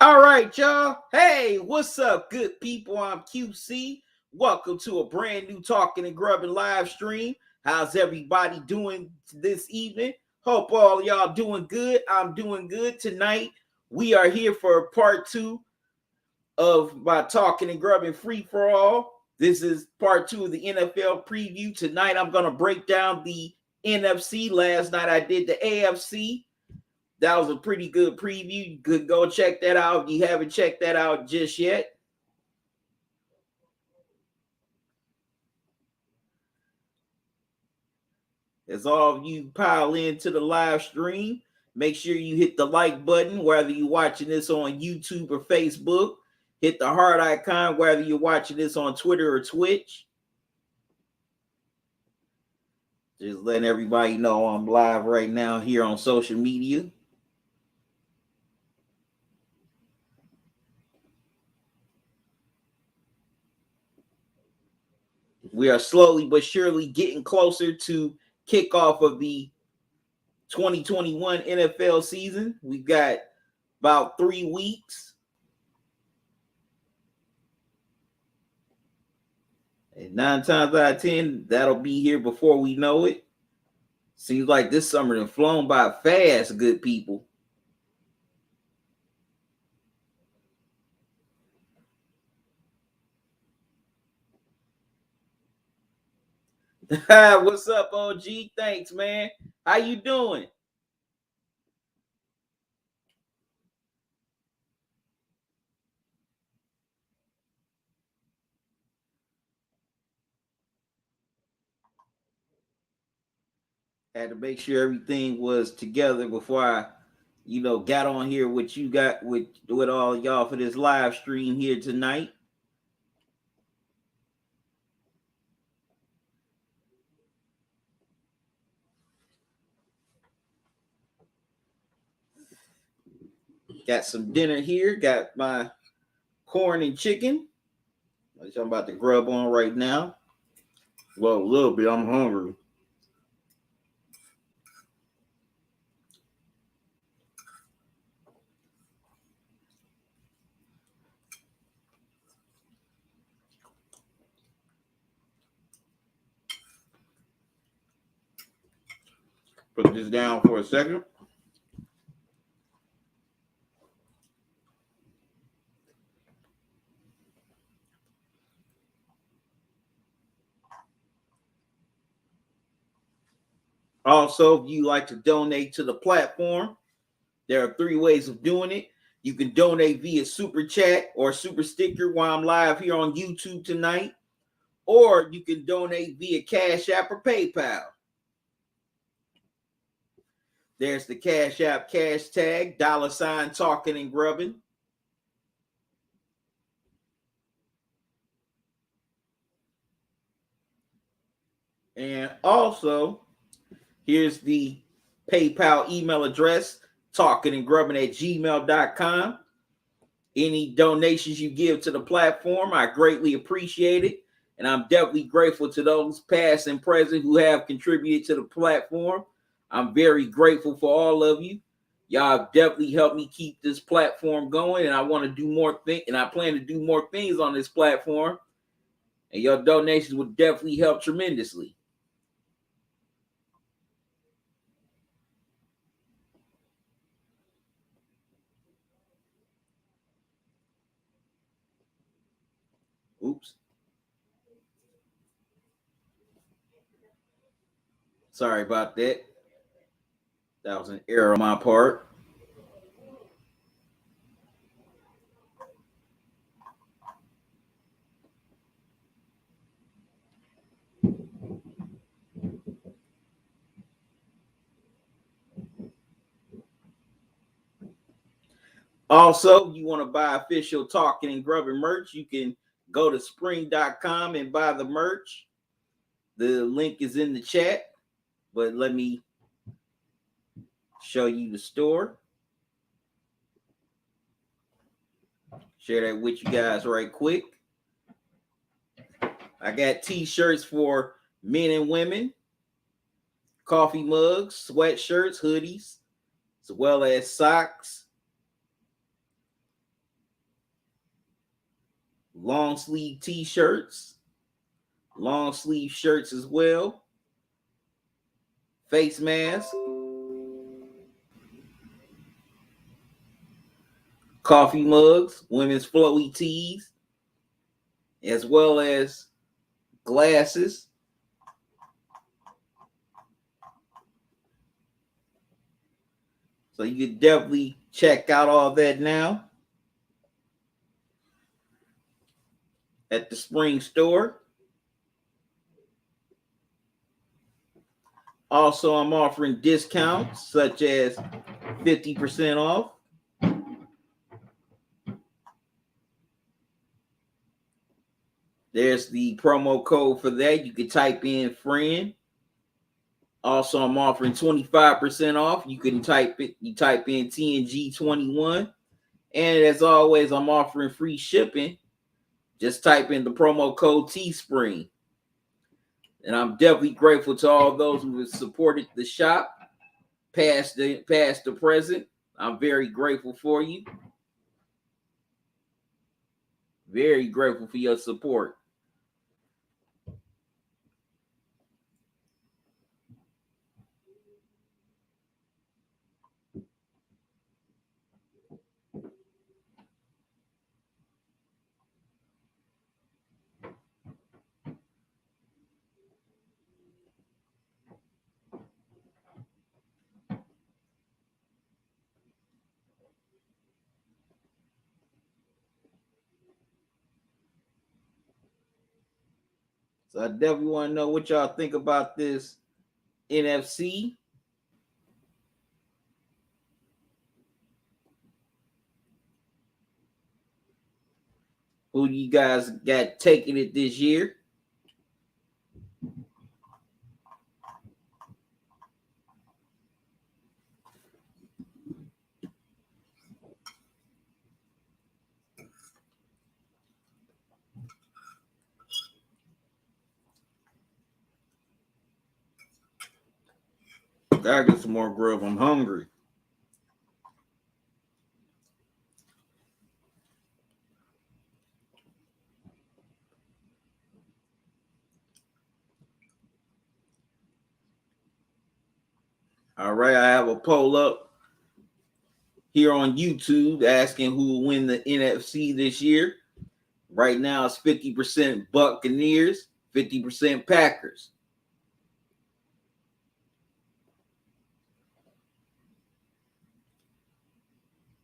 All right, y'all. Hey, what's up, good people? I'm QC. Welcome to a brand new Talking and Grubbing live stream. How's everybody doing this evening? Hope all y'all doing good. I'm doing good tonight. We are here for part two of my Talking and Grubbing free for all. This is part two of the NFL preview. Tonight, I'm going to break down the NFC. Last night, I did the AFC. That was a pretty good preview. You could go check that out if you haven't checked that out just yet. As all of you pile into the live stream, make sure you hit the like button, whether you're watching this on YouTube or Facebook. Hit the heart icon, whether you're watching this on Twitter or Twitch. Just letting everybody know I'm live right now here on social media. We are slowly but surely getting closer to kickoff of the 2021 NFL season. We've got about 3 weeks. And 9 times out of 10, that'll be here before we know it. Seems like this summer has flown by fast, good people. What's up, OG? Thanks, man. How you doing? Had to make sure everything was together before I, got on here with you got with all y'all for this live stream here tonight. Got some dinner here. Got my corn and chicken, which I'm about to grub on right now. Well, a little bit. I'm hungry. Put this down for a second. Also, if you like to donate to the platform, there are 3 ways of doing it. You can donate via Super Chat or Super Sticker while I'm live here on YouTube tonight, or you can donate via Cash App or PayPal. There's the Cash App cash tag, $ talking and grubbing. And also, here's the PayPal email address, talkingandgrubbing@gmail.com. Any donations you give to the platform, I greatly appreciate it. And I'm definitely grateful to those past and present who have contributed to the platform. I'm very grateful for all of you. Y'all have definitely helped me keep this platform going, and I want to do more things, and I plan to do more things on this platform. And your donations would definitely help tremendously. Oops. Sorry about that. That was an error on my part. Also, you want to buy official Talking and Grubbing merch, you can go to spring.com and buy the merch. The link is in the chat, but let me show you the store. Share that with you guys right quick. I got t-shirts for men and women, coffee mugs, sweatshirts, hoodies, as well as socks, long sleeve t-shirts, long sleeve shirts as well, face mask, coffee mugs, women's flowy tees, as well as glasses. So you can definitely check out all that now at the spring store. Also, I'm offering discounts such as 50% off. There's the promo code for that. You can type in friend. Also, I'm offering 25% off. You can type in TNG21. And as always, I'm offering free shipping. Just type in the promo code Teespring. And I'm definitely grateful to all those who have supported the shop, past the present. I'm very grateful for you. Very grateful for your support. So I definitely want to know what y'all think about this NFC. Who you guys got taking it this year? Gotta get some more grub. I'm hungry. All right, I have a poll up here on YouTube asking who will win the NFC this year. Right now, it's 50% Buccaneers, 50% Packers.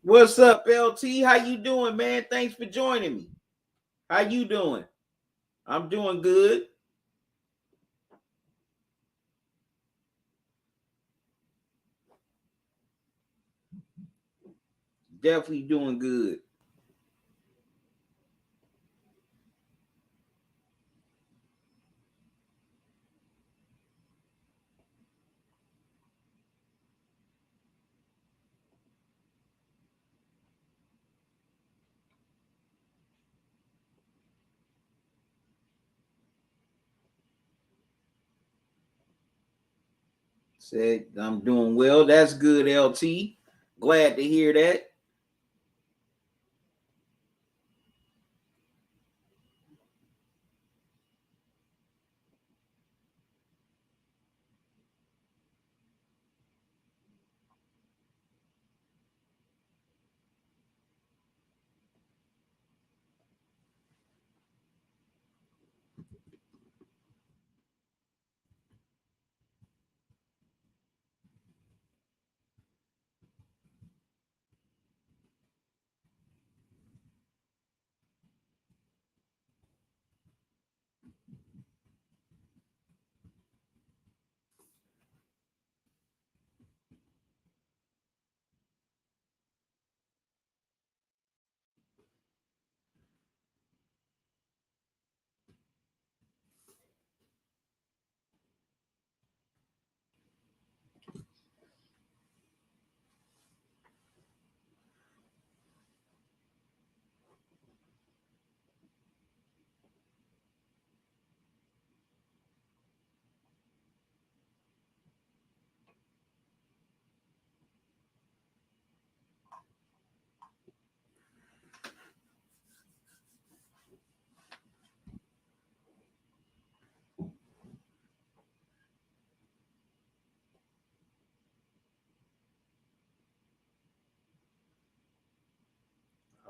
What's up, LT? How you doing, man? Thanks for joining me. How you doing? I'm doing good. Definitely doing good. Said I'm doing well. That's good, LT. Glad to hear that.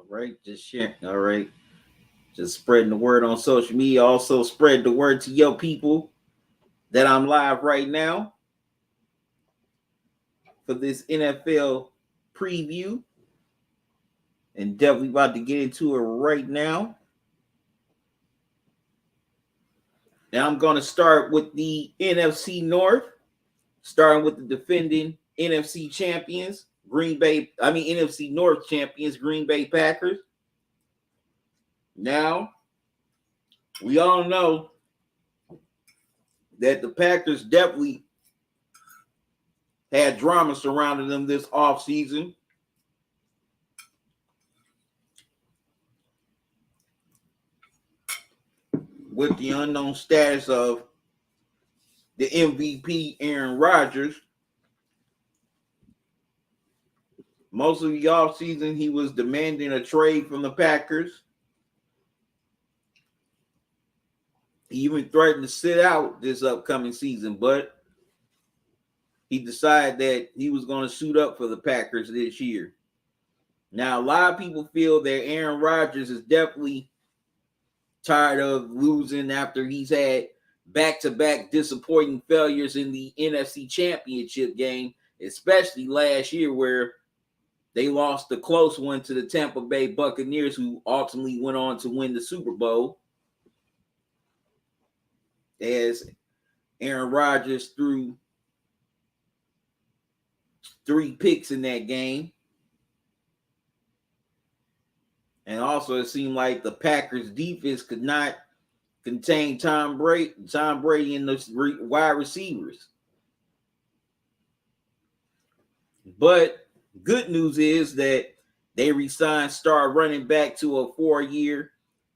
All right, just sharing. All right, just spreading the word on social media. Also, spread the word to your people that I'm live right now for this NFL preview, and definitely about to get into it right now. Now I'm going to start with the NFC North, starting with the defending NFC champions, NFC North champions, Green Bay Packers. Now, we all know that the Packers definitely had drama surrounding them this offseason. With the unknown status of the MVP, Aaron Rodgers. Most of the offseason, he was demanding a trade from the Packers. He even threatened to sit out this upcoming season, but he decided that he was going to suit up for the Packers this year. Now, a lot of people feel that Aaron Rodgers is definitely tired of losing after he's had back-to-back disappointing failures in the NFC Championship game, especially last year where they lost the close one to the Tampa Bay Buccaneers, who ultimately went on to win the Super Bowl. As Aaron Rodgers threw 3 picks in that game. And also, it seemed like the Packers defense could not contain Tom Brady and the wide receivers. But good news is that they re-signed star running back to a 4-year,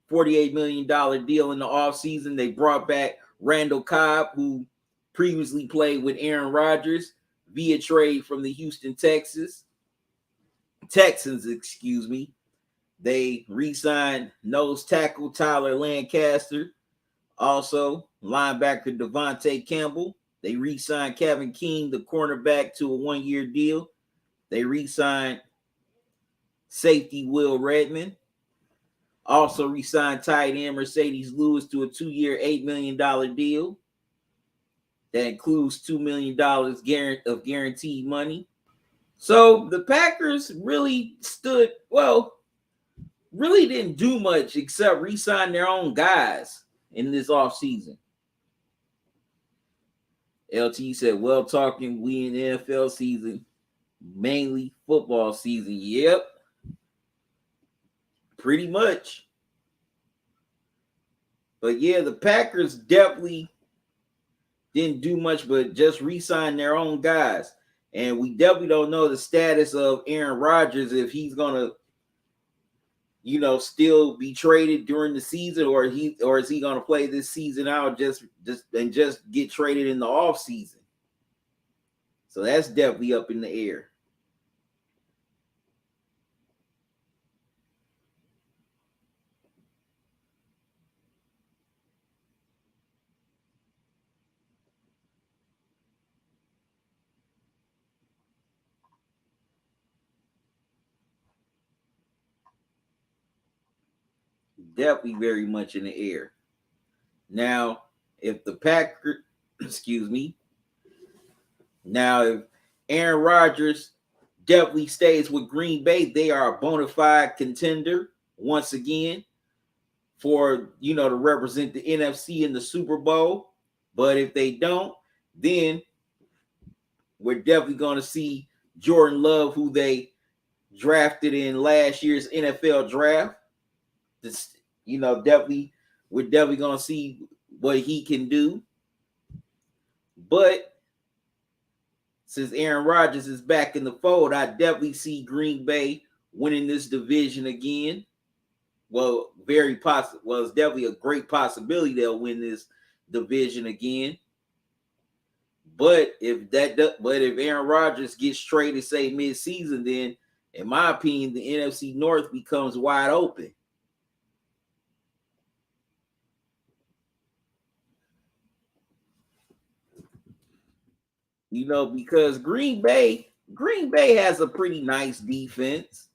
$48 million deal in the offseason. They brought back Randall Cobb, who previously played with Aaron Rodgers via trade from the Houston Texans. They re-signed nose tackle Tyler Lancaster. Also, linebacker Devontae Campbell. They re-signed Kevin King, the cornerback, to a 1-year deal. They re-signed safety Will Redmond. Also re-signed tight end Mercedes Lewis to a 2-year, $8 million deal. That includes $2 million of guaranteed money. So the Packers really really didn't do much except re-sign their own guys in this offseason. LT said, well, talking, we in the NFL season, mainly football season. Yep. Pretty much. But yeah, the Packers definitely didn't do much but just re-sign their own guys. And we definitely don't know the status of Aaron Rodgers, if he's gonna, still be traded during the season, or is he gonna play this season out just get traded in the off season. So that's definitely up in the air. Definitely very much in the air. Now, if the Packers, if Aaron Rodgers definitely stays with Green Bay, they are a bona fide contender once again for, to represent the NFC in the Super Bowl. But if they don't, then we're definitely going to see Jordan Love, who they drafted in last year's NFL draft. We're definitely going to see what he can do. But since Aaron Rodgers is back in the fold, I definitely see Green Bay winning this division again. Well, it's definitely a great possibility they'll win this division again. But if Aaron Rodgers gets traded, say mid-season, then in my opinion, the NFC North becomes wide open. Because Green Bay has a pretty nice defense.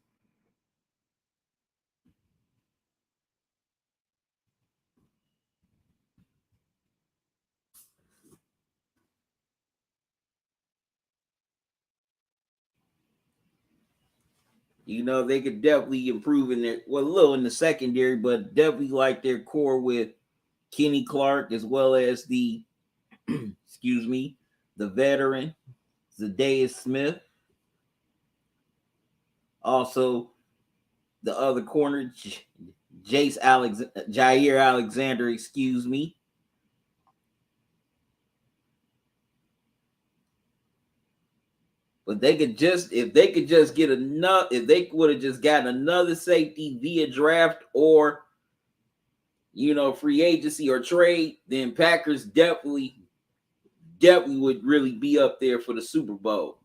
They could definitely improve in a little in the secondary, but definitely like their core with Kenny Clark as well as the excuse me, the veteran Zadarius Smith. Also, the other corner, Jair Alexander, excuse me. But if they could just get enough, if they would have just gotten another safety via draft or free agency or trade, then Packers definitely would really be up there for the Super Bowl.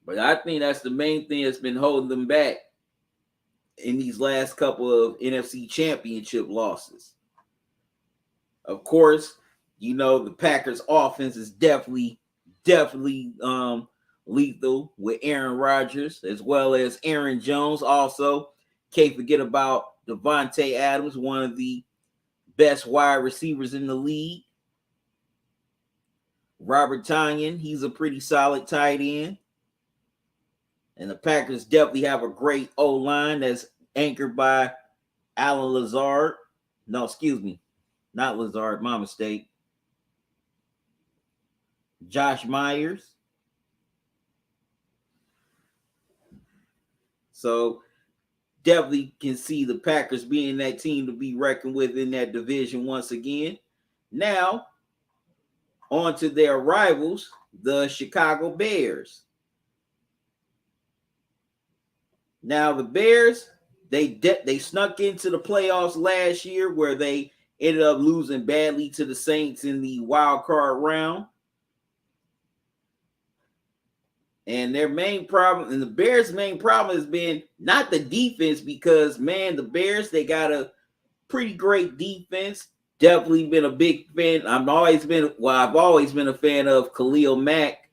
But I think that's the main thing that's been holding them back in these last couple of NFC championship losses. Of course, the Packers offense is definitely lethal with Aaron Rodgers as well as Aaron Jones. Also, can't forget about Devontae Adams, one of the best wide receivers in the league. Robert Tonyan, he's a pretty solid tight end. And the Packers definitely have a great O-line that's anchored by Alan Lazard. No, excuse me. Not Lazard, my mistake. Josh Myers. So definitely can see the Packers being that team to be reckoned with in that division once again. Now, on to their rivals, the Chicago Bears. Now, the Bears, they snuck into the playoffs last year where they ended up losing badly to the Saints in the wild card round. And their main problem, and the Bears' main problem has been not the defense, because, man, the Bears, they got a pretty great defense. Definitely been a big fan. I've always been a fan of Khalil Mack.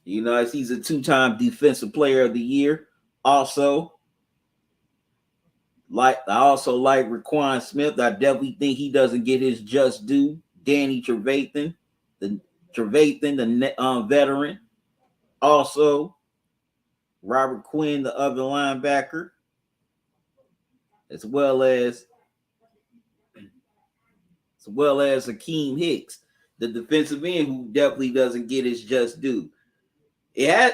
As he's a two-time defensive player of the year. I also like Raquan Smith. I definitely think he doesn't get his just due. Danny Trevathan, the veteran. Also, Robert Quinn, the other linebacker, as well as Akeem Hicks, the defensive end, who definitely doesn't get his just due. It had,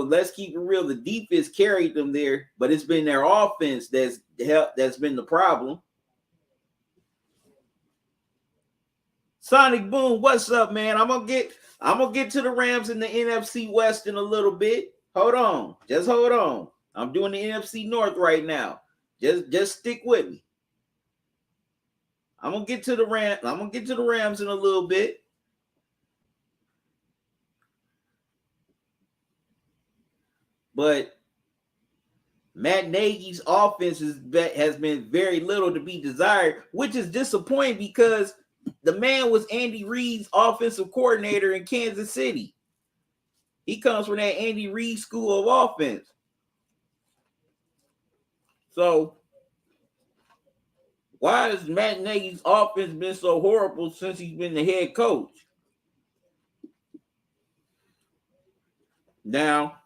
let's keep it real. The defense carried them there, but it's been their offense that's been the problem. Sonic Boom, what's up, man? I'm gonna get to the Rams in the NFC West in a little bit. Hold on, just hold on. I'm doing the NFC North right now. Just stick with me. I'm gonna get to the Rams in a little bit. But Matt Nagy's offense has been very little to be desired, which is disappointing because the man was Andy Reid's offensive coordinator in Kansas City. He comes from that Andy Reid school of offense. So why has Matt Nagy's offense been so horrible since he's been the head coach? Now,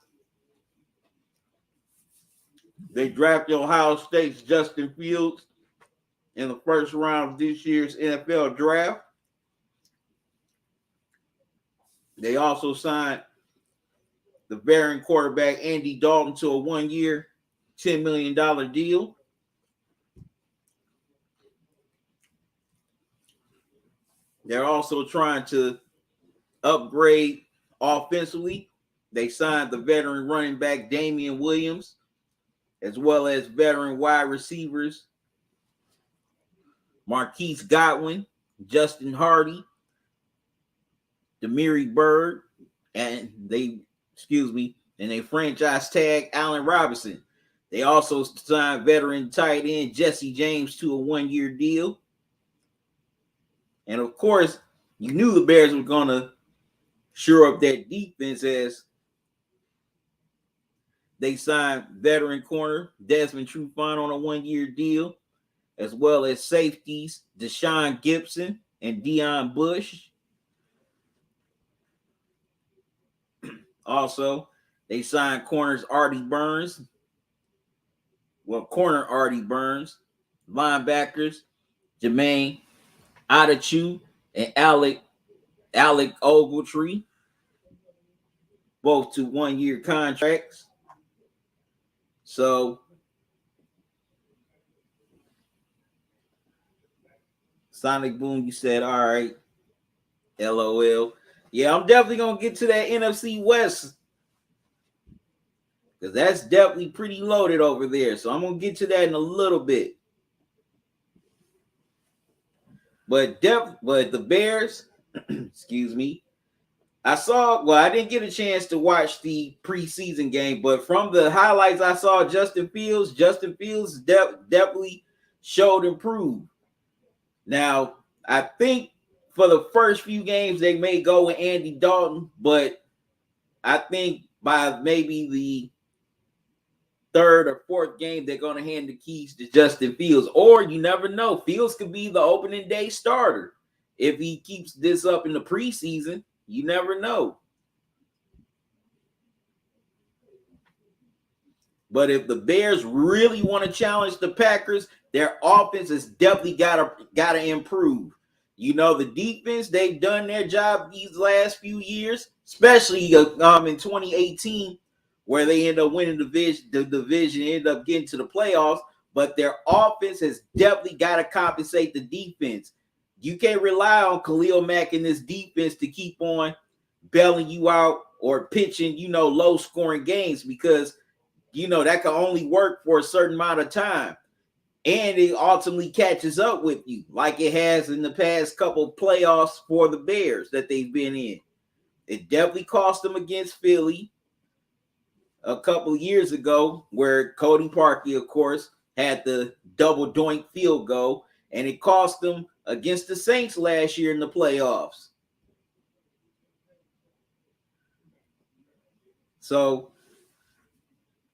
they drafted Ohio State's Justin Fields in the first round of this year's NFL draft. They also signed the veteran quarterback Andy Dalton to a 1-year, $10 million deal. They're also trying to upgrade offensively. They signed the veteran running back Damian Williams, as well as veteran wide receivers Marquise Godwin, Justin Hardy, Demary Bird, and they franchise tag Allen Robinson. They also signed veteran tight end Jesse James to a 1-year deal. And of course, you knew the Bears were going to shore up that defense as they signed veteran corner Desmond Trufant on a 1-year deal, as well as safeties Deshaun Gibson and Deion Bush. Also, they signed corner Artie Burns, linebackers Jermaine Adechu and Alec Ogletree, both to 1-year contracts. So Sonic Boom, you said, all right, LOL. Yeah, I'm definitely going to get to that NFC West because that's definitely pretty loaded over there. So I'm going to get to that in a little bit. But the Bears, excuse me, I didn't get a chance to watch the preseason game, but from the highlights I saw, Justin Fields definitely showed improved. Now, I think for the first few games, they may go with Andy Dalton, but I think by maybe the third or fourth game, they're going to hand the keys to Justin Fields. Or you never know. Fields could be the opening day starter if he keeps this up in the preseason. You never know. But if the Bears really want to challenge the Packers, their offense has definitely gotta improve. You know, the defense, they've done their job these last few years, especially in 2018, where they end up winning the division, end up getting to the playoffs. But their offense has definitely got to compensate the defense. You can't rely on Khalil Mack in this defense to keep on bailing you out or pitching, low scoring games because that can only work for a certain amount of time. And it ultimately catches up with you like it has in the past couple of playoffs for the Bears that they've been in. It definitely cost them against Philly a couple of years ago where Cody Parkey, of course, had the double doink field goal, and it cost them against the Saints last year in the playoffs. So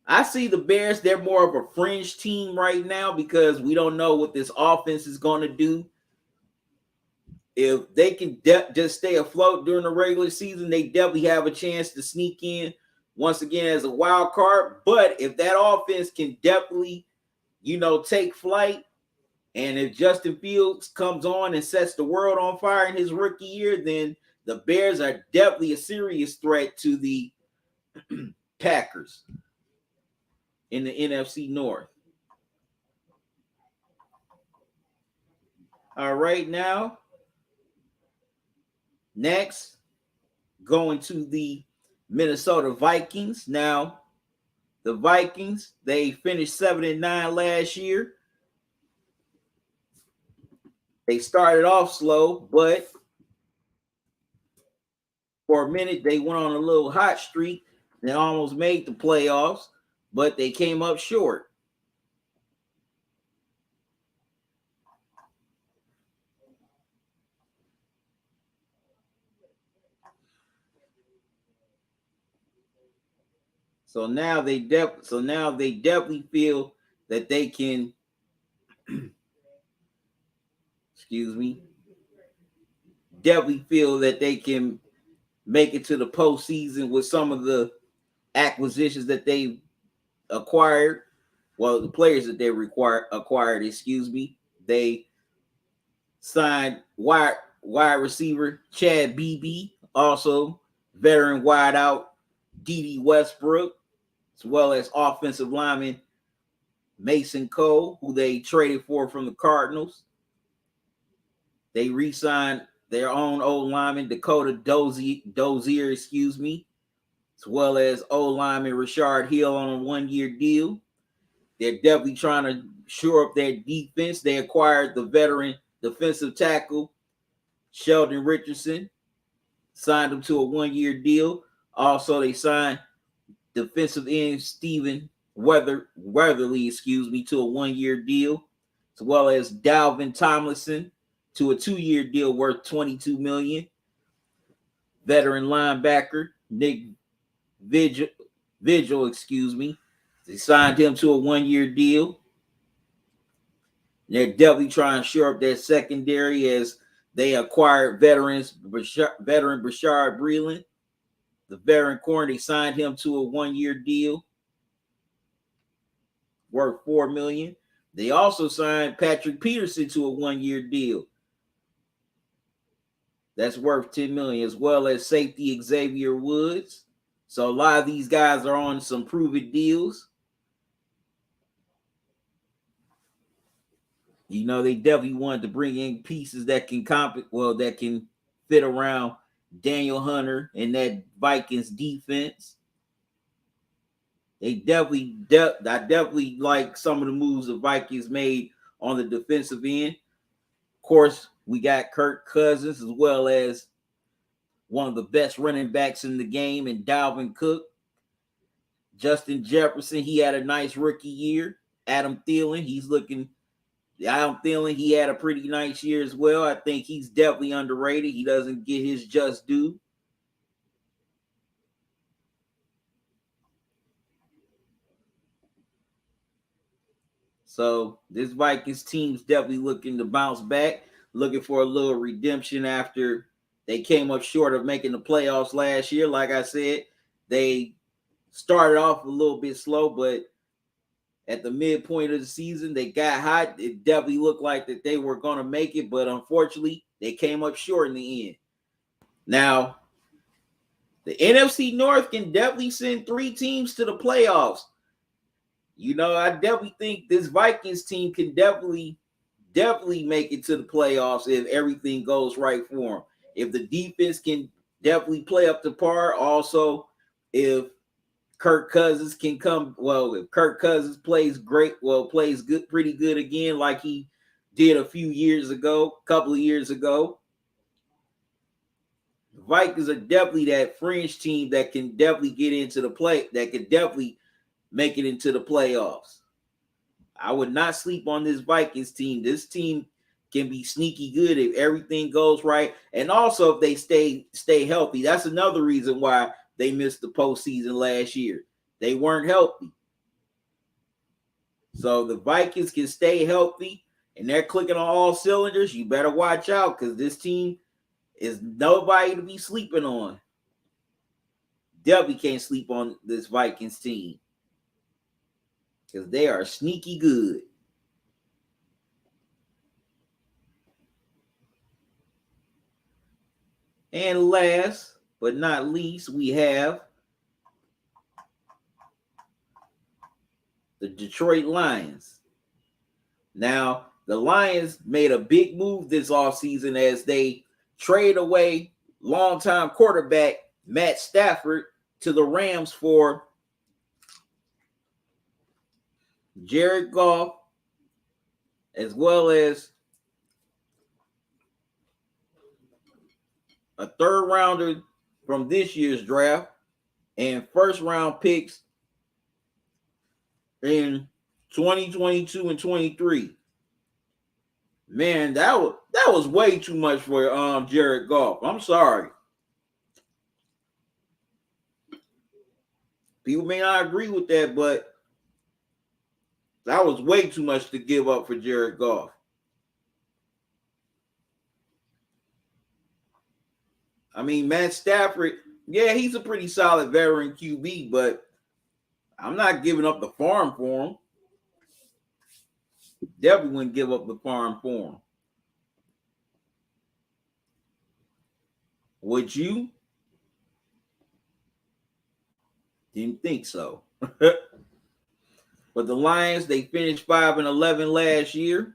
I see the Bears, they're more of a fringe team right now because we don't know what this offense is going to do. If they can just stay afloat during the regular season, they definitely have a chance to sneak in once again as a wild card. But if that offense can definitely, take flight, and if Justin Fields comes on and sets the world on fire in his rookie year, then the Bears are definitely a serious threat to the Packers in the NFC North. All right, now, next, going to the Minnesota Vikings. Now, the Vikings, they finished 7-9 last year. They started off slow, but for a minute, they went on a little hot streak. They almost made the playoffs, but they came up short. So now they definitely feel that they can definitely feel that they can make it to the postseason with some of the acquisitions that they acquired. Well, the players that they acquired, they signed wide receiver Chad Beebe, also veteran wideout D.D. Westbrook, as well as offensive lineman Mason Cole, who they traded for from the Cardinals. They re-signed their own old lineman Dakota Dozier, as well as old lineman Rashard Hill on a 1-year deal. They're definitely trying to shore up their defense. They acquired the veteran defensive tackle Sheldon Richardson, signed him to a 1-year deal. Also, they signed defensive end Stephen Weatherly, to a 1-year deal, as well as Dalvin Tomlinson to a 2-year deal worth $22 million. Veteran linebacker Nick Vigil, they signed him to a 1-year deal. They're definitely trying to shore up their secondary as they acquired veteran Brashard Breeland. the veteran corner. They signed him to a 1-year deal worth $4 million. They also signed Patrick Peterson to a 1-year deal that's worth $10 million, as well as safety Xavier Woods. So a lot of these guys are on some proven deals. You know, they definitely wanted to bring in pieces that can that can fit around Daniel Hunter and that Vikings defense. I definitely like some of the moves the Vikings made on the defensive end. Of course, we got Kirk Cousins, as well as one of the best running backs in the game, and Dalvin Cook. Justin Jefferson, he had a nice rookie year. Adam Thielen, he had a pretty nice year as well. I think he's definitely underrated. He doesn't get his just due. So this Vikings team's definitely looking to bounce back, looking for a little redemption after they came up short of making the playoffs last year. Like I said, they started off a little bit slow, but at the midpoint of the season, they got hot. It definitely looked like that they were going to make it, but unfortunately, they came up short in the end. Now, the NFC North can definitely send 3 teams to the playoffs. You know, I definitely think this Vikings team can definitely make it to the playoffs if everything goes right for them. If the defense can definitely play up to par, also if Kirk Cousins can if Kirk Cousins plays good, pretty good again, like he did a couple of years ago. The Vikings are definitely that fringe team that can definitely get into that can definitely make it into the playoffs. I would not sleep on this Vikings team. This team can be sneaky good if everything goes right. And also if they stay healthy. That's another reason why they missed the postseason last year. They weren't healthy. So the Vikings can stay healthy and they're clicking on all cylinders. You better watch out because this team is nobody to be sleeping on. Definitely can't sleep on this Vikings team because they are sneaky good. And last but not least, we have the Detroit Lions. Now, the Lions made a big move this offseason as they trade away longtime quarterback Matt Stafford to the Rams for Jared Goff, as well as a 3rd rounder from this year's draft and 1st round picks in 2022 and 23. Man, that was way too much for Jared Goff. I'm sorry. People may not agree with that, but that was way too much to give up for Jared Goff. I mean, Matt Stafford, yeah, he's a pretty solid veteran QB, but I'm not giving up the farm for him. Definitely wouldn't give up the farm for him. Would you? Didn't think so. But the Lions, they finished 5-11 last year.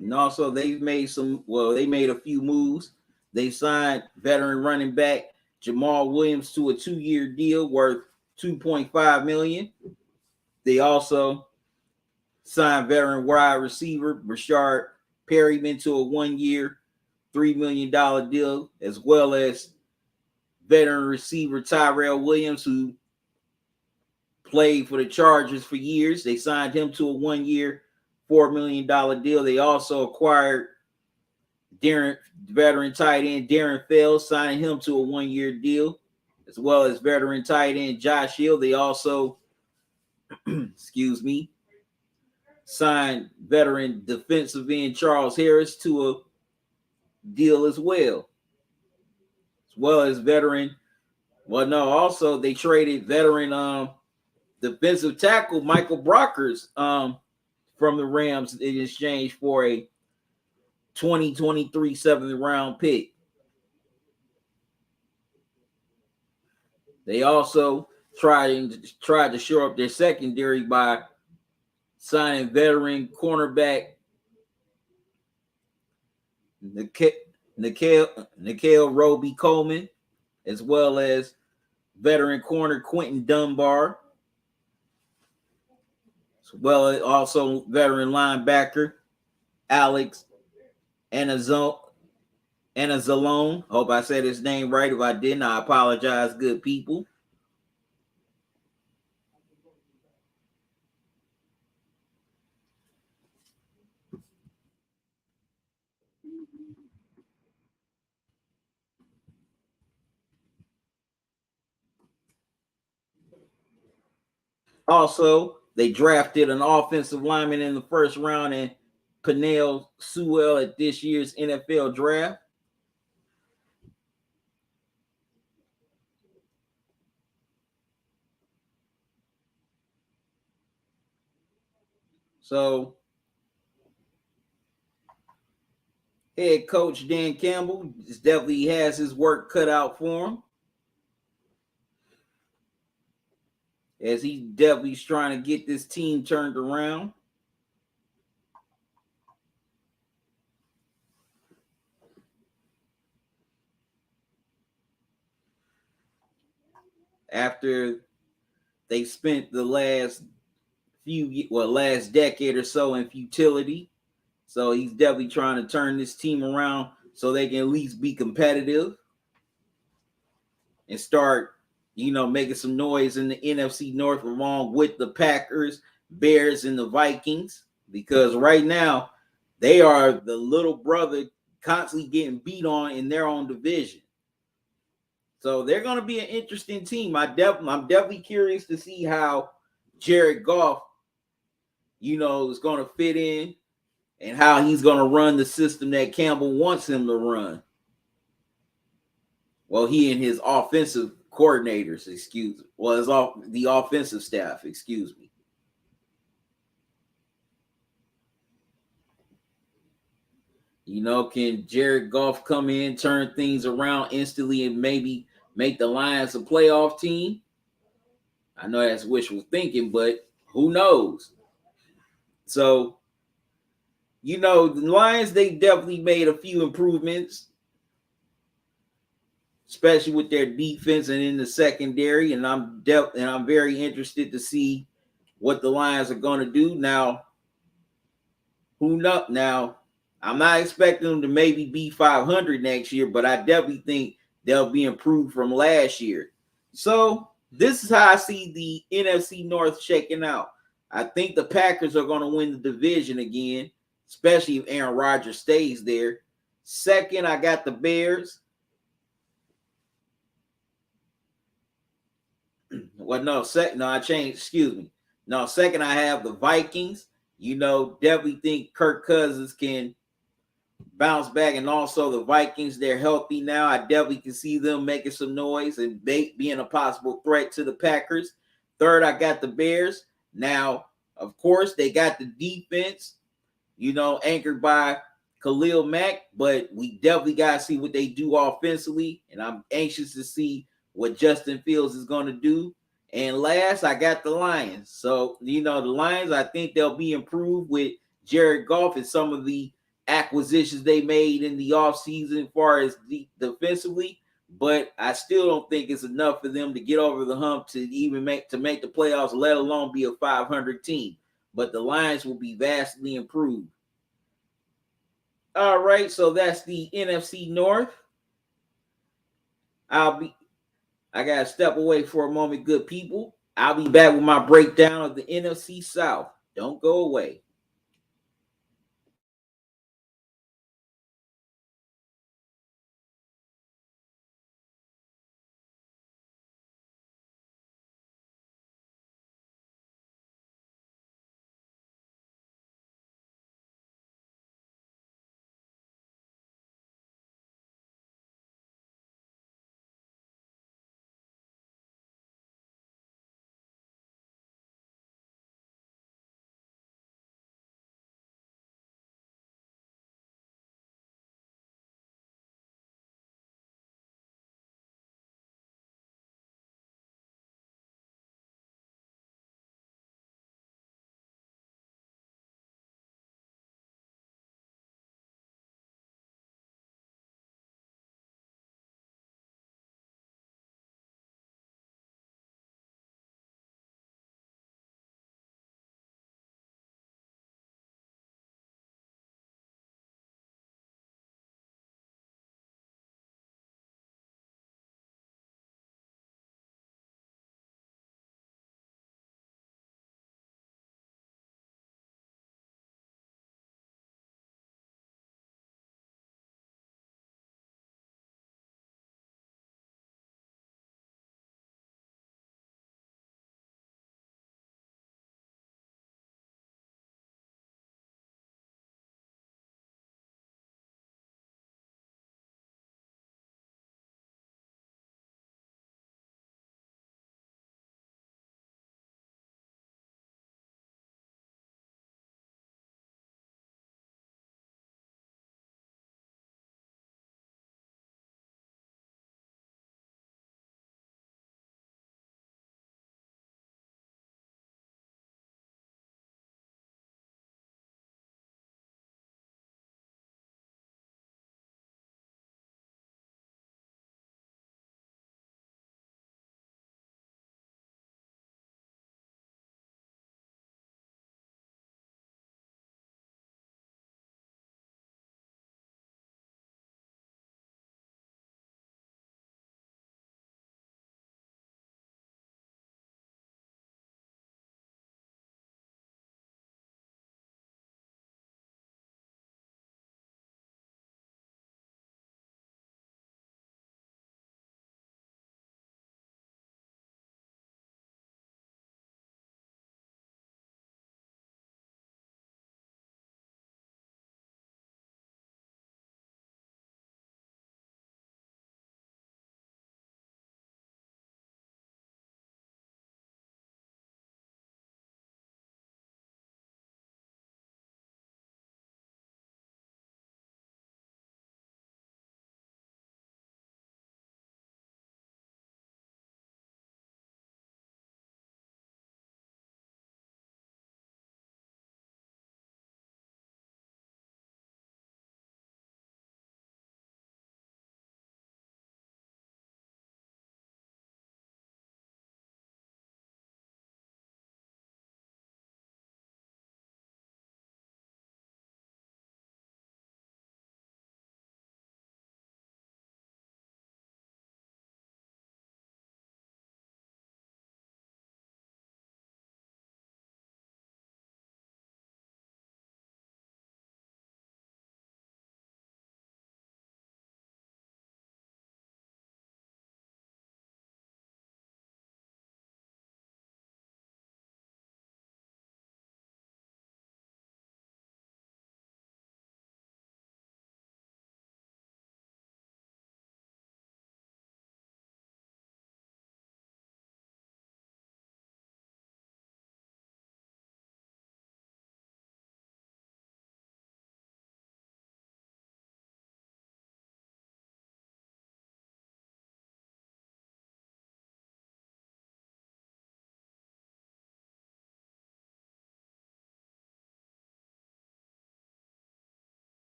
And also they made a few moves. They signed veteran running back Jamal Williams to a 2-year deal worth $2.5 million. They also signed veteran wide receiver Rashard Perryman to a 1-year, $3 million deal, as well as veteran receiver Tyrell Williams, who played for the Chargers for years. They signed him to a 1-year, $4 million deal. They also acquired veteran tight end Darren Fells, signing him to a 1-year deal, as well as veteran tight end Josh Hill. They also, excuse me, signed veteran defensive end Charles Harris to a deal as well as veteran. Well, no, also they traded veteran defensive tackle Michael Brockers from the Rams in exchange for a 2023 7th round pick. They also tried to shore up their secondary by signing veteran cornerback Nikhil Roby Coleman, as well as veteran corner Quentin Dunbar, as well as also veteran linebacker Alex Anazalone. Hope I said his name right. If I didn't, I apologize, good people. Also, they drafted an offensive lineman in the first round and Penei Sewell at this year's NFL draft. So, head coach Dan Campbell definitely has his work cut out for him, as he definitely is trying to get this team turned around. After they spent the last decade or so in futility. So he's definitely trying to turn this team around so they can at least be competitive and start, making some noise in the NFC North along with the Packers, Bears, and the Vikings. Because right now, they are the little brother constantly getting beat on in their own division. So they're going to be an interesting team. I'm definitely curious to see how Jared Goff, is going to fit in and how he's going to run the system that Campbell wants him to run. Well, he and his offensive coordinators, the offensive staff, excuse me. Can Jared Goff come in, turn things around instantly, and maybe make the Lions a playoff team? I know that's wishful thinking, but who knows? So, the Lions, they definitely made a few improvements, especially with their defense and in the secondary. And I'm very interested to see what the Lions are going to do. Now, who knows? Now, I'm not expecting them to maybe be 500 next year, but I definitely think they'll be improved from last year. So this is how I see the NFC North shaking out. I think the Packers are going to win the division again, especially if Aaron Rodgers stays there. Second, I got the Bears. I changed. Excuse me. No, second, I have the Vikings. Definitely think Kirk Cousins can bounce back, and also the Vikings, they're healthy now. I definitely can see them making some noise and being a possible threat to the Packers. Third, I got the Bears. Now, of course, they got the defense, anchored by Khalil Mack, but we definitely got to see what they do offensively, and I'm anxious to see what Justin Fields is going to do. And last, I got the Lions. So, the Lions, I think they'll be improved with Jared Goff and some of the acquisitions they made in the offseason as far as defensively. But I still don't think it's enough for them to get over the hump to even make the playoffs, let alone be a 500 team. But the Lions will be vastly improved. All right, so that's the NFC North. I got to step away for a moment, good people. I'll be back with my breakdown of the NFC South. Don't go away.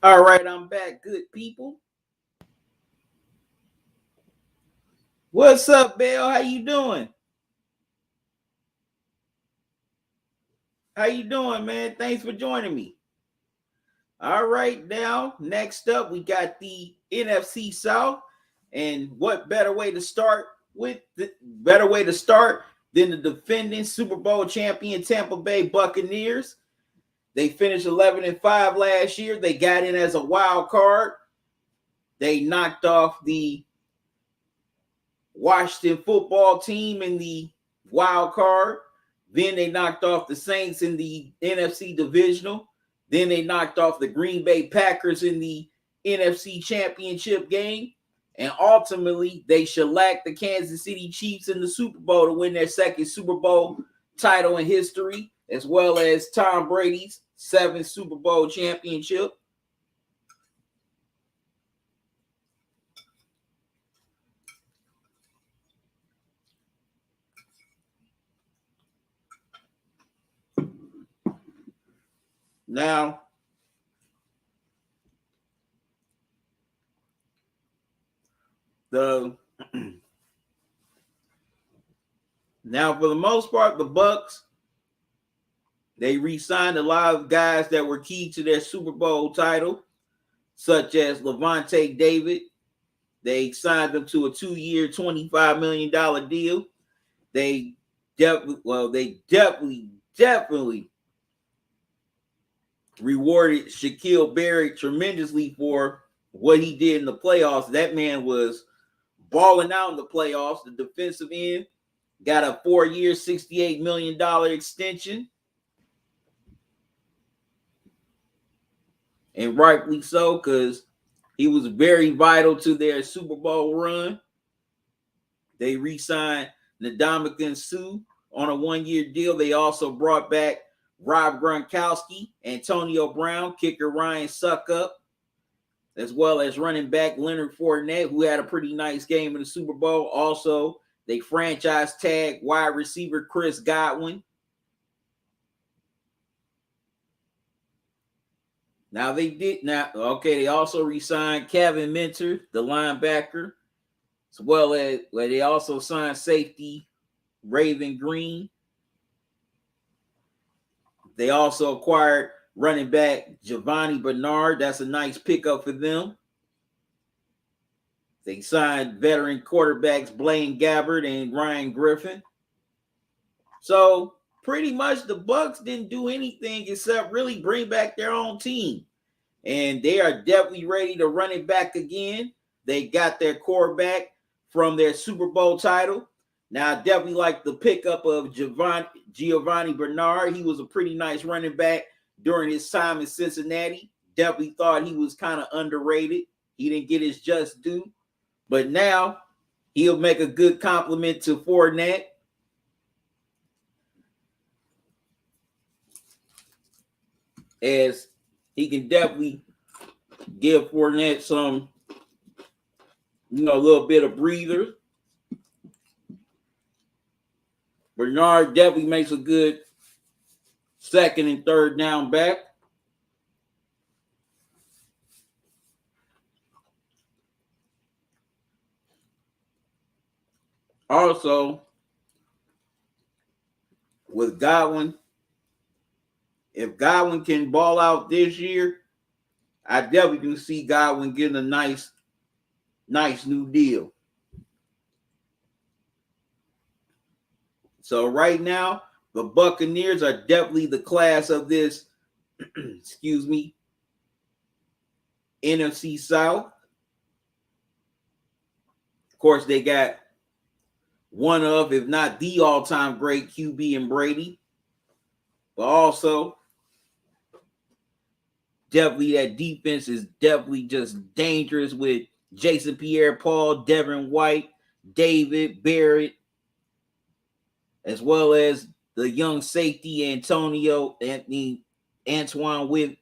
All right, I'm back, good people. What's up, Bill? How you doing? How you doing, man? Thanks for joining me. All right, now next up we got the NFC South, and what better way to start than the defending Super Bowl champion Tampa Bay Buccaneers. They finished 11-5 last year. They got in as a wild card. They knocked off the Washington football team in the wild card. Then they knocked off the Saints in the NFC divisional. Then they knocked off the Green Bay Packers in the NFC championship game. And ultimately, they shellacked the Kansas City Chiefs in the Super Bowl to win their second Super Bowl title in history, as well as Tom Brady's 7th Super Bowl championship. Now, for the most part, the Bucks, they re-signed a lot of guys that were key to their Super Bowl title, such as Levante David. They signed him to a 2-year, $25 million deal. They definitely rewarded Shaquille Barrett tremendously for what he did in the playoffs. That man was balling out in the playoffs. The defensive end got a 4-year, $68 million extension. And rightly so, because he was very vital to their Super Bowl run. They re-signed Ndamukong Suh on a 1-year deal. They also brought back Rob Gronkowski, Antonio Brown, kicker Ryan Suckup, as well as running back Leonard Fournette, who had a pretty nice game in the Super Bowl. Also, they franchise tag wide receiver Chris Godwin. They also re-signed Kevin Minter, the linebacker, as well as they also signed safety Raven Green. They also acquired running back Giovanni Bernard. That's a nice pickup for them. They signed veteran quarterbacks Blaine Gabbert and Ryan Griffin. So pretty much the Bucks didn't do anything except really bring back their own team. And they are definitely ready to run it back again. They got their quarterback from their Super Bowl title. Now, I definitely like the pickup of Giovanni Bernard. He was a pretty nice running back during his time in Cincinnati. Definitely thought he was kind of underrated. He didn't get his just due. But now he'll make a good compliment to Fournette. As he can definitely give Fournette some, a little bit of breather. Bernard definitely makes a good second and third down back. Also, with Godwin, if Godwin can ball out this year, I definitely can see Godwin getting a nice new deal. So right now, the Buccaneers are definitely the class of this, NFC South. Of course, they got one of, if not the all-time great QB in Brady. But also, definitely that defense is definitely just dangerous with Jason Pierre-Paul, Devin White, David Barrett, as well as the young safety Antoine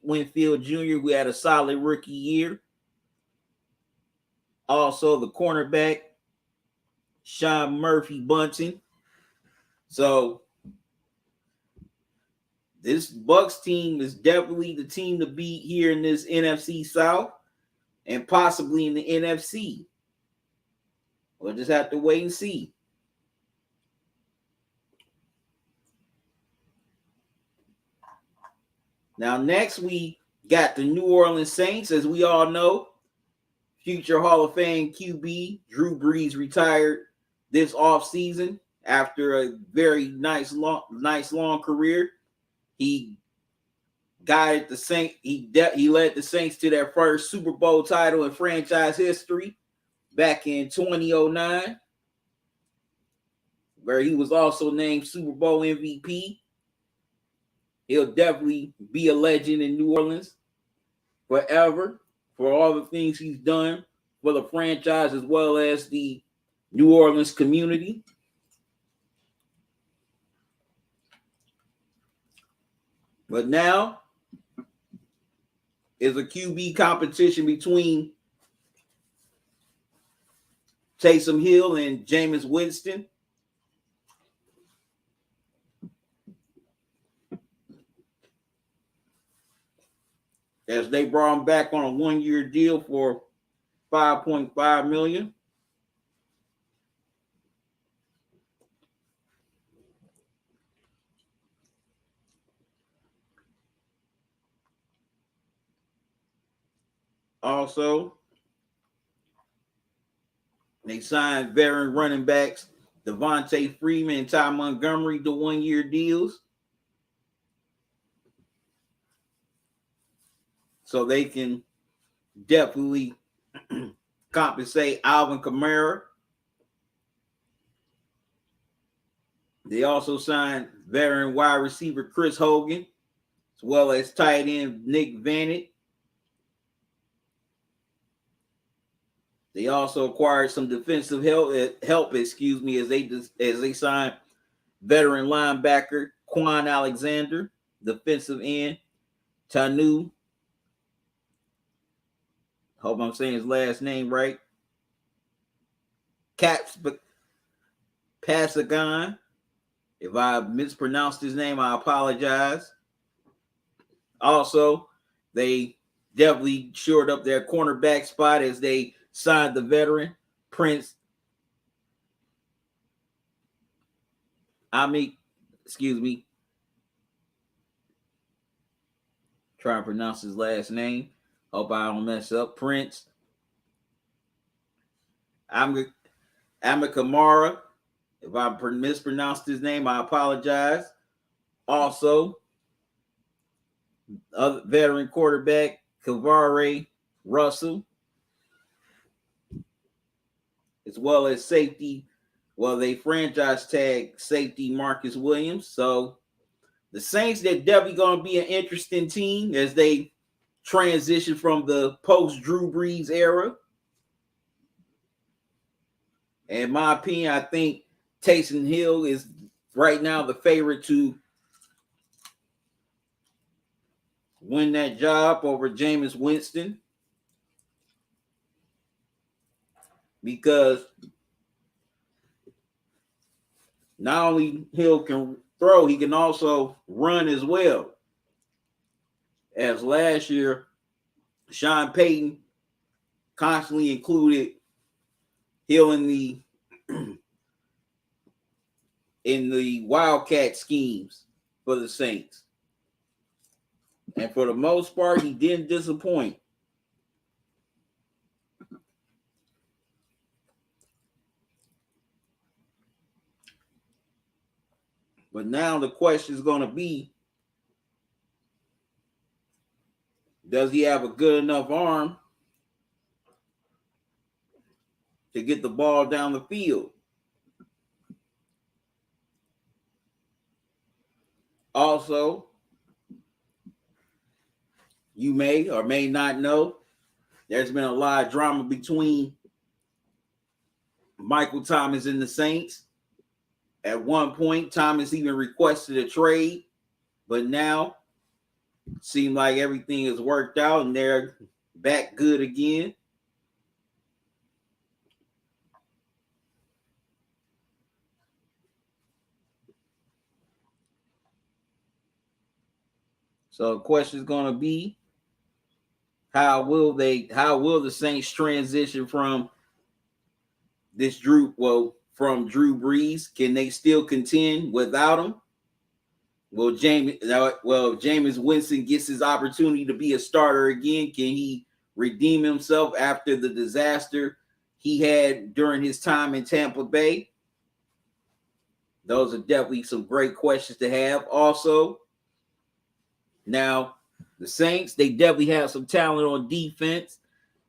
Winfield Jr., who had a solid rookie year. Also, the cornerback, Sean Murphy Bunting. So, this Bucks team is definitely the team to beat here in this NFC South and possibly in the NFC. We'll just have to wait and see. Now, next we got the New Orleans Saints. As we all know, future Hall of Fame QB Drew Brees retired this offseason after a very nice long career. He guided the Saints. He led the Saints to their first Super Bowl title in franchise history back in 2009, where he was also named Super Bowl MVP. He'll definitely be a legend in New Orleans forever for all the things he's done for the franchise as well as the New Orleans community. But now is a QB competition between Taysom Hill and Jameis Winston. As they brought him back on a one-year deal for $5.5 million. Also, they signed veteran running backs Devontae Freeman and Ty Montgomery to one-year deals, so they can definitely compensate Alvin Kamara. They also signed veteran wide receiver Chris Hogan, as well as tight end Nick Vannett. They also acquired some defensive help, as they signed veteran linebacker Quan Alexander, defensive end Tanu. Hope I'm saying his last name right. Pasagon. If I mispronounced his name, I apologize. Also, they definitely shored up their cornerback spot as they signed the veteran Prince Trying to pronounce his last name. Hope I don't mess up. Prince Amakamara. If I mispronounced his name, I apologize. Also, other veteran quarterback Kavare Russell, as well as safety. Well, they franchise tag safety Marcus Williams. So the Saints, they're definitely going to be an interesting team as they transition from the post-Drew Brees era. In my opinion, I think Taysom Hill is right now the favorite to win that job over Jameis Winston, because not only Hill can throw, he can also run as well. As last year, Sean Payton constantly included Hill in the Wildcat schemes for the Saints. And for the most part, he didn't disappoint. But now the question is going to be, does he have a good enough arm to get the ball down the field? Also, you may or may not know, there's been a lot of drama between Michael Thomas and the Saints. At one point, Thomas even requested a trade, but now it seems like everything is worked out and they're back good again. So the question is going to be, how will the Saints transition from Drew Brees? Can they still contend without him? Will Jameis Winston gets his opportunity to be a starter again? Can he redeem himself after the disaster he had during his time in Tampa Bay? Those are definitely some great questions to have. Also, now the Saints, they definitely have some talent on defense.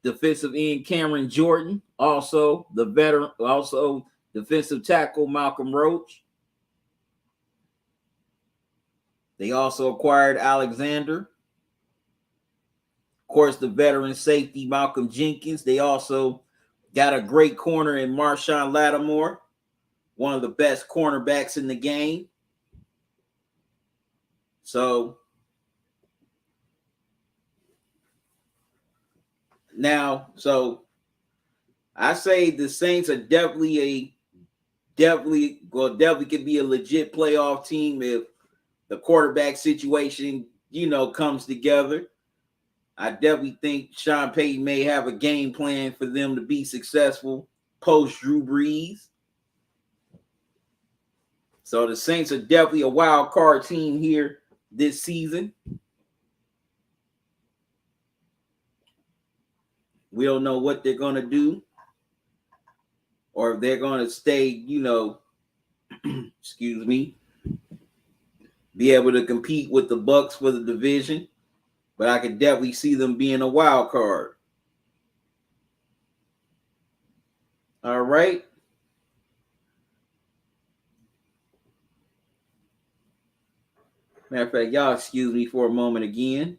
Defensive end Cameron Jordan, also the veteran, also defensive tackle Malcolm Roach. They also acquired Alexander. Of course, the veteran safety Malcolm Jenkins. They also got a great corner in Marshawn Lattimore, one of the best cornerbacks in the game. So I say the Saints are definitely could be a legit playoff team if the quarterback situation, comes together. I definitely think Sean Payton may have a game plan for them to be successful post Drew Brees. So the Saints are definitely a wild card team here this season. We don't know what they're going to do, or if they're going to stay, excuse me, be able to compete with the Bucs for the division. But I could definitely see them being a wild card. All right. Matter of fact, y'all excuse me for a moment again.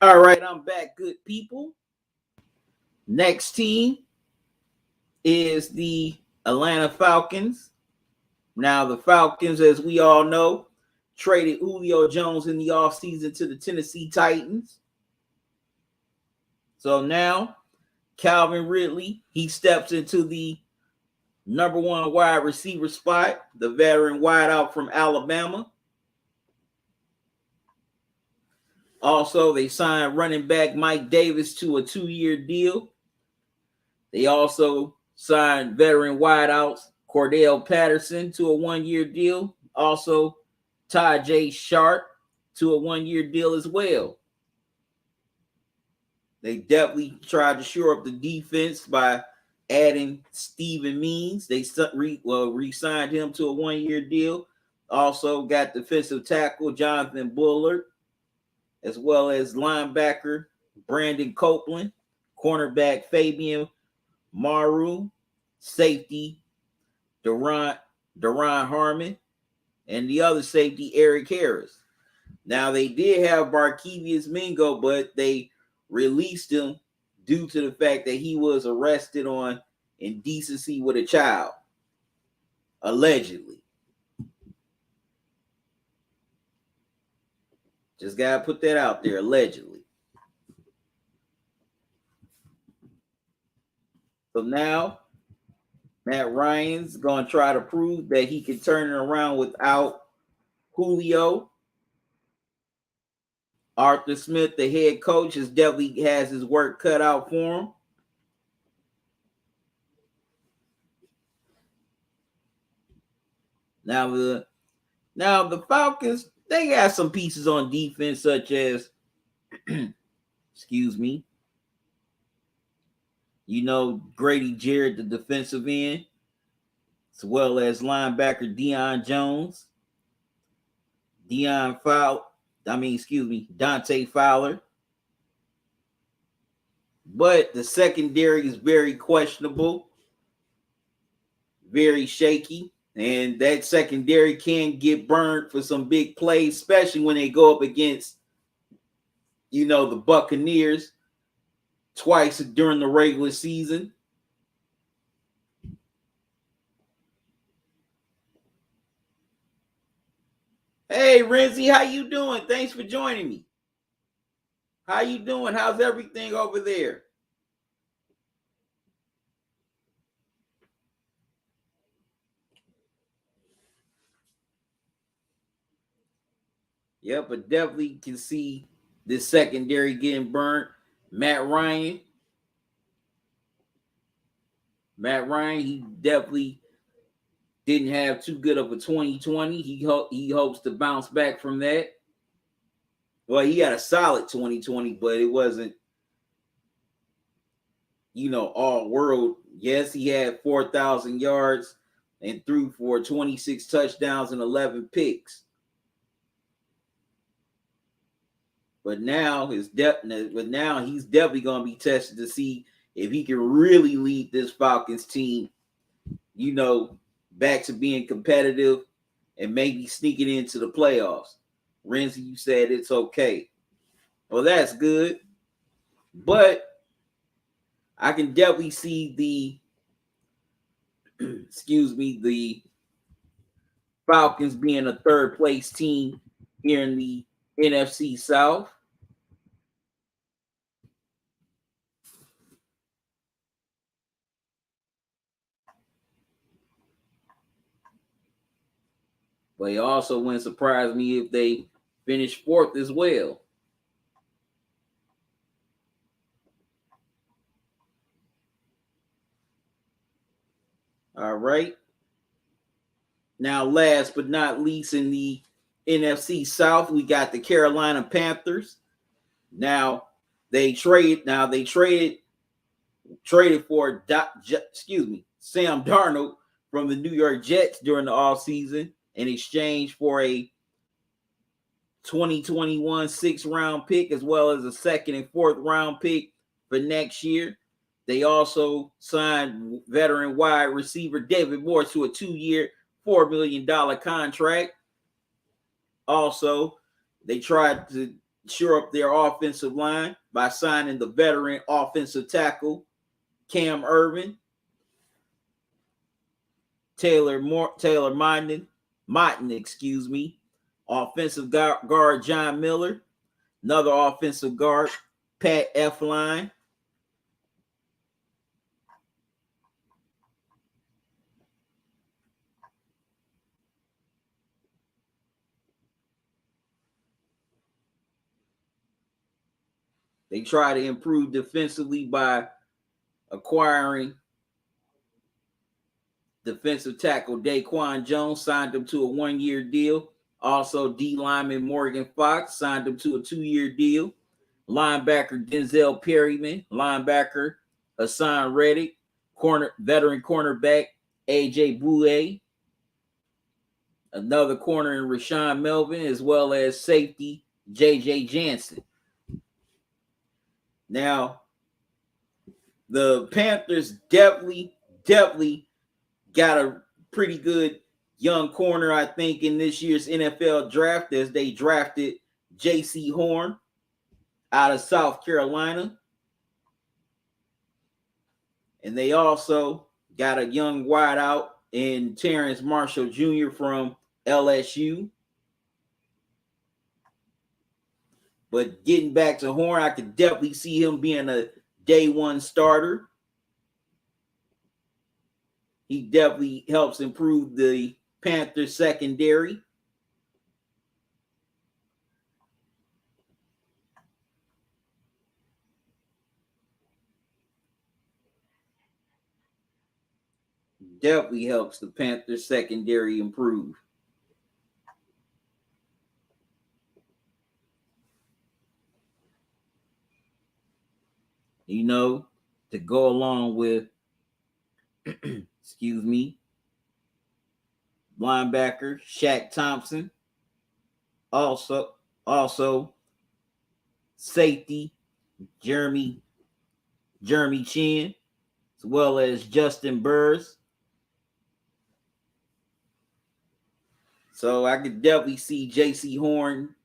All right, I'm back, good people. Next team is the Atlanta Falcons. Now, the Falcons, as we all know, traded Julio Jones in the offseason to the Tennessee Titans. So now, Calvin Ridley, he steps into the number one wide receiver spot, the veteran wideout from Alabama. Also, they signed running back Mike Davis to a 2-year deal. They also signed veteran wideouts Cordell Patterson to a 1-year deal. Also, Tajay Sharp to a 1-year deal as well. They definitely tried to shore up the defense by adding Steven Means. They re-signed him to a 1-year deal. Also got defensive tackle Jonathan Bullard, as well as linebacker Brandon Copeland, cornerback Fabian Maru, safety Deron Harmon, and the other safety Eric Harris. Now, they did have Barkevious Mingo, but they released him due to the fact that he was arrested on indecency with a child, allegedly. Just gotta put that out there, allegedly. So now, Matt Ryan's gonna try to prove that he can turn it around without Julio. Arthur Smith, the head coach, definitely has his work cut out for him. Now the Falcons, they got some pieces on defense, such as excuse me, Grady Jarrett, the defensive end, as well as linebacker Deion Jones, Dante Fowler. But the secondary is very questionable, very shaky, and that secondary can get burned for some big plays, especially when they go up against, the Buccaneers twice during the regular season. Hey, Renzi, how you doing? Thanks for joining me. How you doing? How's everything over there? Yeah, but definitely can see this secondary getting burnt. Matt Ryan, he definitely didn't have too good of a 2020. He hopes to bounce back from that. Well, he had a solid 2020, but it wasn't, all world. Yes, he had 4,000 yards and threw for 26 touchdowns and 11 picks. But now he's definitely going to be tested to see if he can really lead this Falcons team, back to being competitive and maybe sneaking into the playoffs. Renzi, you said it's okay. Well, that's good. But I can definitely see the Falcons being a third place team here in the NFC South. But it also wouldn't surprise me if they finish fourth as well. All right. Now, last but not least, in the NFC South, we got the Carolina Panthers. Now, they traded for Sam Darnold from the New York Jets during the offseason in exchange for a 2021 6th-round pick, as well as a 2nd and 4th round pick for next year. They also signed veteran wide receiver David Moore to a 2-year, $4 million contract. Also, they tried to shore up their offensive line by signing the veteran offensive tackle Cam Irvin, Taylor Motton, offensive guard John Miller, another offensive guard Pat Elflein. They try to improve defensively by acquiring defensive tackle Daquan Jones, signed him to a 1-year deal. Also, D lineman Morgan Fox signed him to a 2-year deal. Linebacker Denzel Perryman, linebacker Hassan Reddick, veteran cornerback AJ Bouye, another corner in Rashawn Melvin, as well as safety JJ Jansen. Now, the Panthers definitely got a pretty good young corner, I think, in this year's NFL draft, as they drafted J.C. Horn out of South Carolina. And they also got a young wideout in Terrence Marshall Jr. from LSU. But getting back to Horn, I could definitely see him being a day one starter. He definitely helps improve the Panthers secondary. Definitely helps the Panthers secondary improve. You know, to go along with, linebacker Shaq Thompson. Also safety Jeremy Chin, as well as Justin Burrs. So I could definitely see J.C. Horn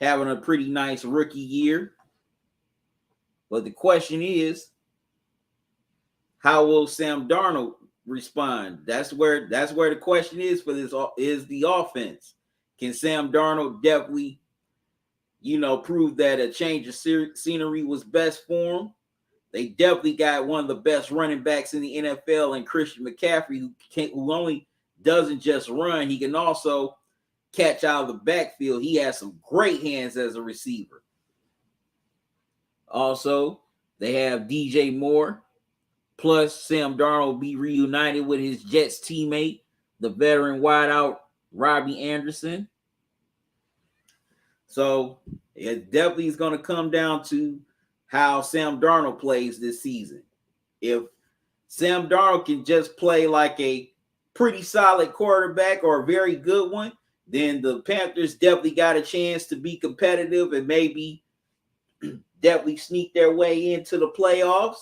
having a pretty nice rookie year. But the question is, how will Sam Darnold respond? That's where the question is for this is the offense. Can Sam Darnold definitely, prove that a change of scenery was best for him? They definitely got one of the best running backs in the NFL, and Christian McCaffrey, who only doesn't just run, he can also catch out of the backfield. He has some great hands as a receiver. Also, they have DJ Moore. Plus, Sam Darnold will be reunited with his Jets teammate, the veteran wideout Robbie Anderson. So it definitely is going to come down to how Sam Darnold plays this season. If Sam Darnold can just play like a pretty solid quarterback or a very good one, then the Panthers definitely got a chance to be competitive and maybe definitely sneak their way into the playoffs.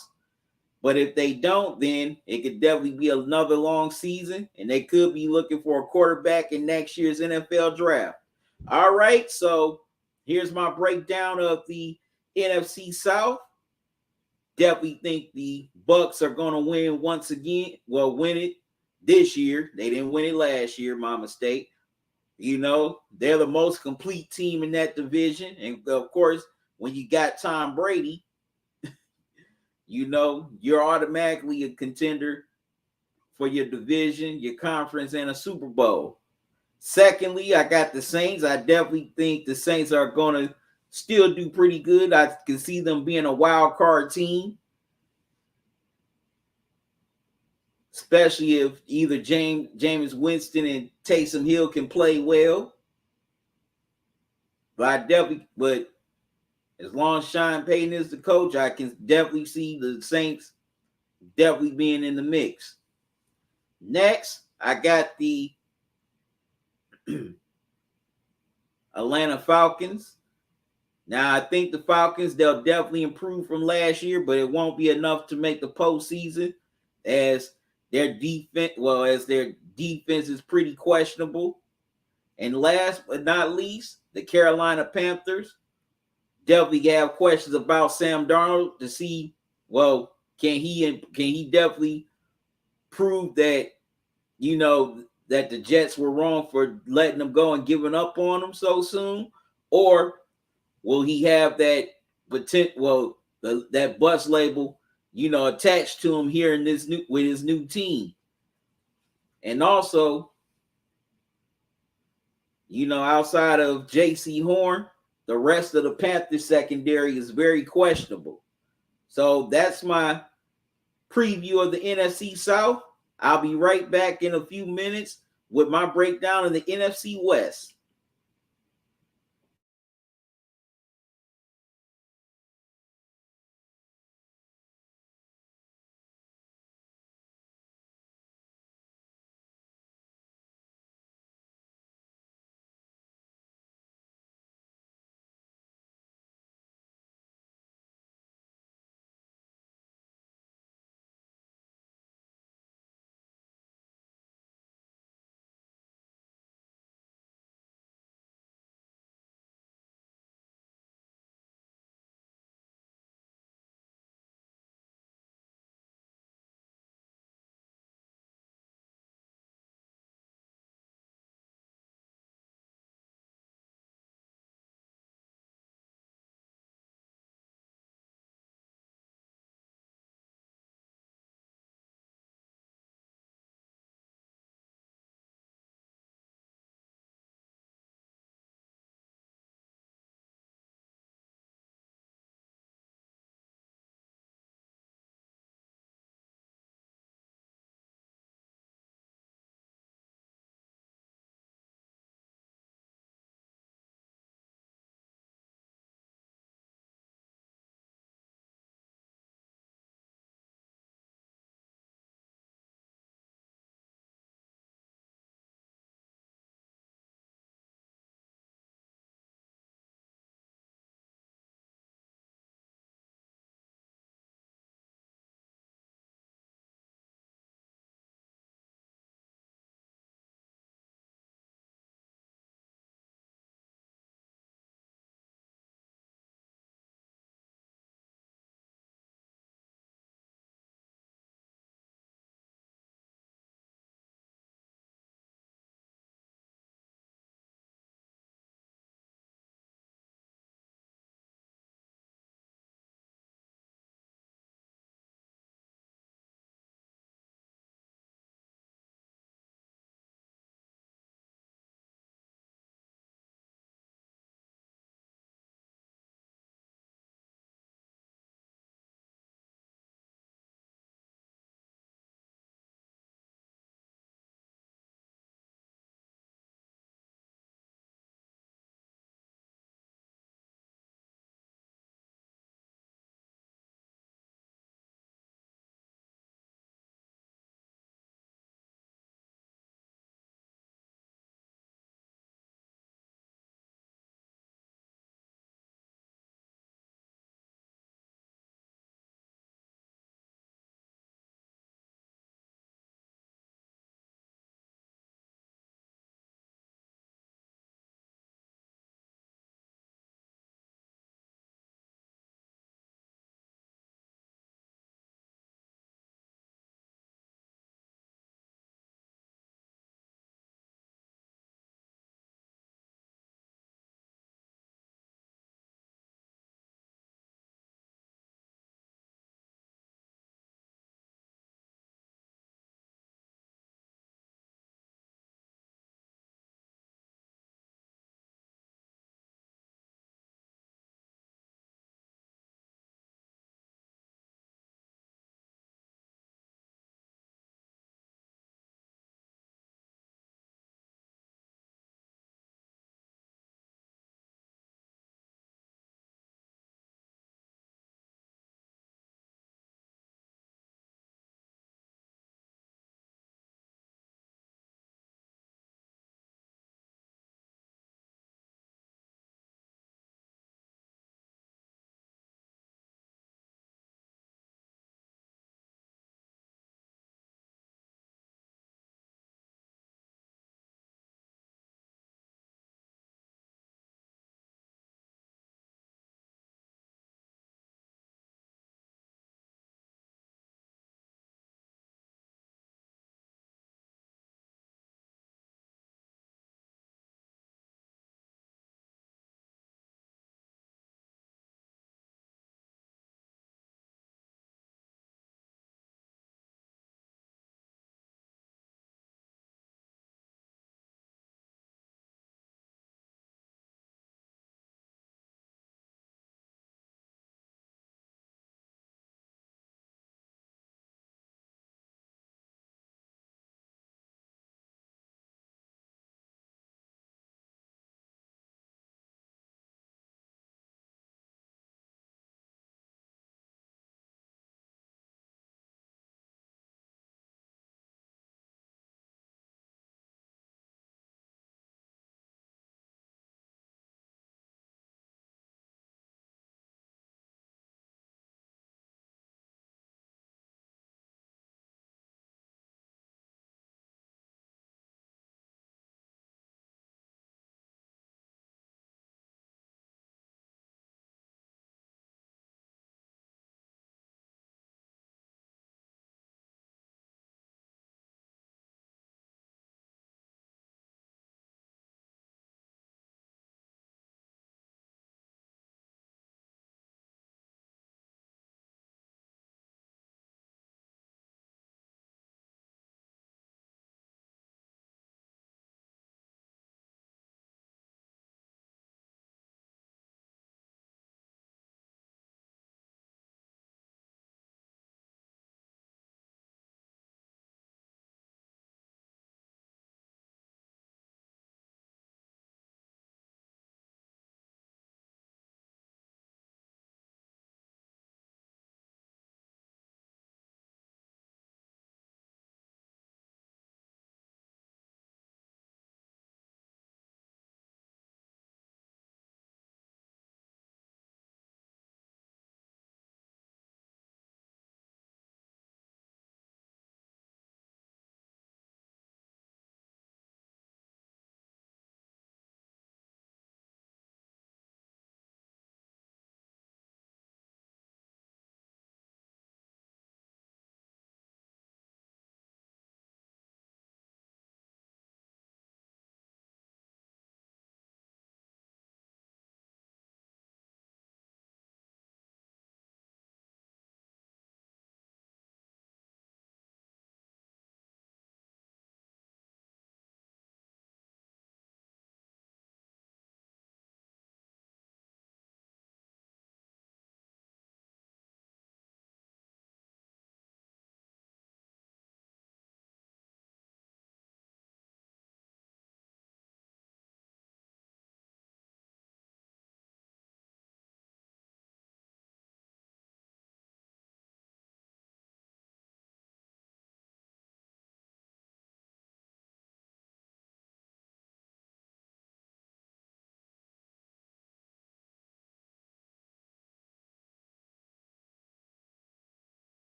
But if they don't, then it could definitely be another long season, and they could be looking for a quarterback in next year's NFL draft. All right, so here's my breakdown of the NFC South. Definitely think the Bucs are going to win once again. Well, win it this year. They didn't win it last year, my mistake. They're the most complete team in that division. And, of course, when you got Tom Brady, you're automatically a contender for your division, your conference, and a Super Bowl. Secondly, I got the Saints. I definitely think the Saints are going to still do pretty good. I can see them being a wild card team, especially if either Jameis Winston and Taysom Hill can play well. But as long as Sean Payton is the coach, I can definitely see the Saints definitely being in the mix. Next, I got the Atlanta Falcons. Now, I think the Falcons, they'll definitely improve from last year, but it won't be enough to make the postseason as their defense is pretty questionable. And last but not least, the Carolina Panthers. definitely have questions about Sam Darnold to see, well, can he definitely prove that, that the Jets were wrong for letting him go and giving up on him so soon, or will he have that that bus label, attached to him here in this new with his new team? And also, outside of J.C. Horn, the rest of the Panthers secondary is very questionable. So that's my preview of the NFC South. I'll be right back in a few minutes with my breakdown of the NFC West.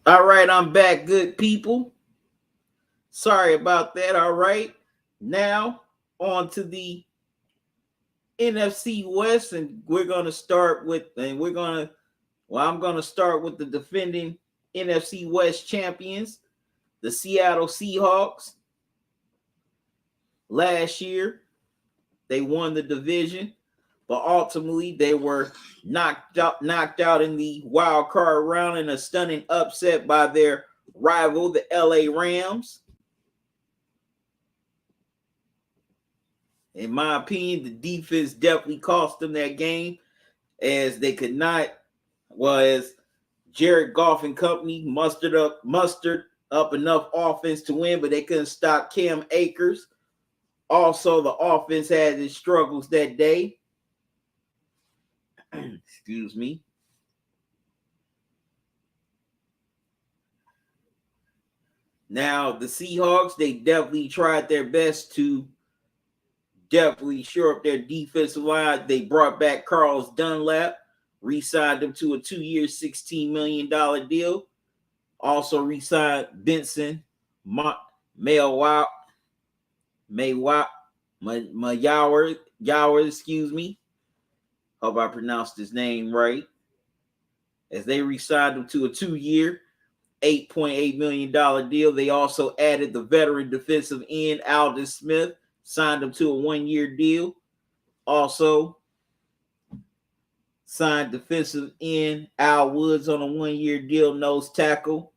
All right, I'm back, good people. Sorry about that. All right. Now on to the NFC West, and we're gonna start with I'm gonna start with the defending NFC West champions, the Seattle Seahawks. Last year, they won the division, but ultimately they were knocked out in the wild card round in a stunning upset by their rival, the LA Rams. In my opinion, the defense definitely cost them that game, as they could not, as Jared Goff and company mustered up enough offense to win, but they couldn't stop Cam Akers. Also, the offense had its struggles that day. Excuse me. Now, the Seahawks, they definitely tried their best to definitely shore up their defensive line. They brought back Carlos Dunlap, re-signed him to a 2-year, $16 million deal. Also re-signed Benson Mayowa, excuse me. Hope I pronounced his name right. As they re-signed him to a 2-year, $8.8 million deal. They also added the veteran defensive end Aldon Smith, signed him to a 1-year deal. Also signed defensive end Al Woods on a 1-year deal. Nose tackle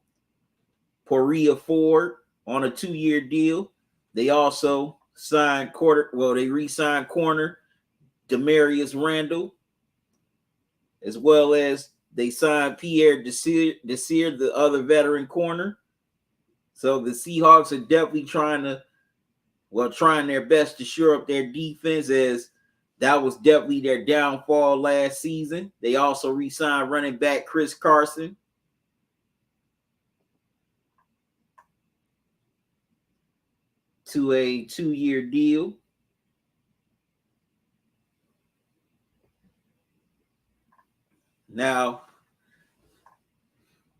Poria Ford on a 2-year deal. They also signed they re-signed corner Demarius Randall, as well as they signed Pierre Desir, the other veteran corner. So the Seahawks are definitely trying their best to shore up their defense, as that was definitely their downfall last season. They also re-signed running back Chris Carson to a 2-year deal. Now,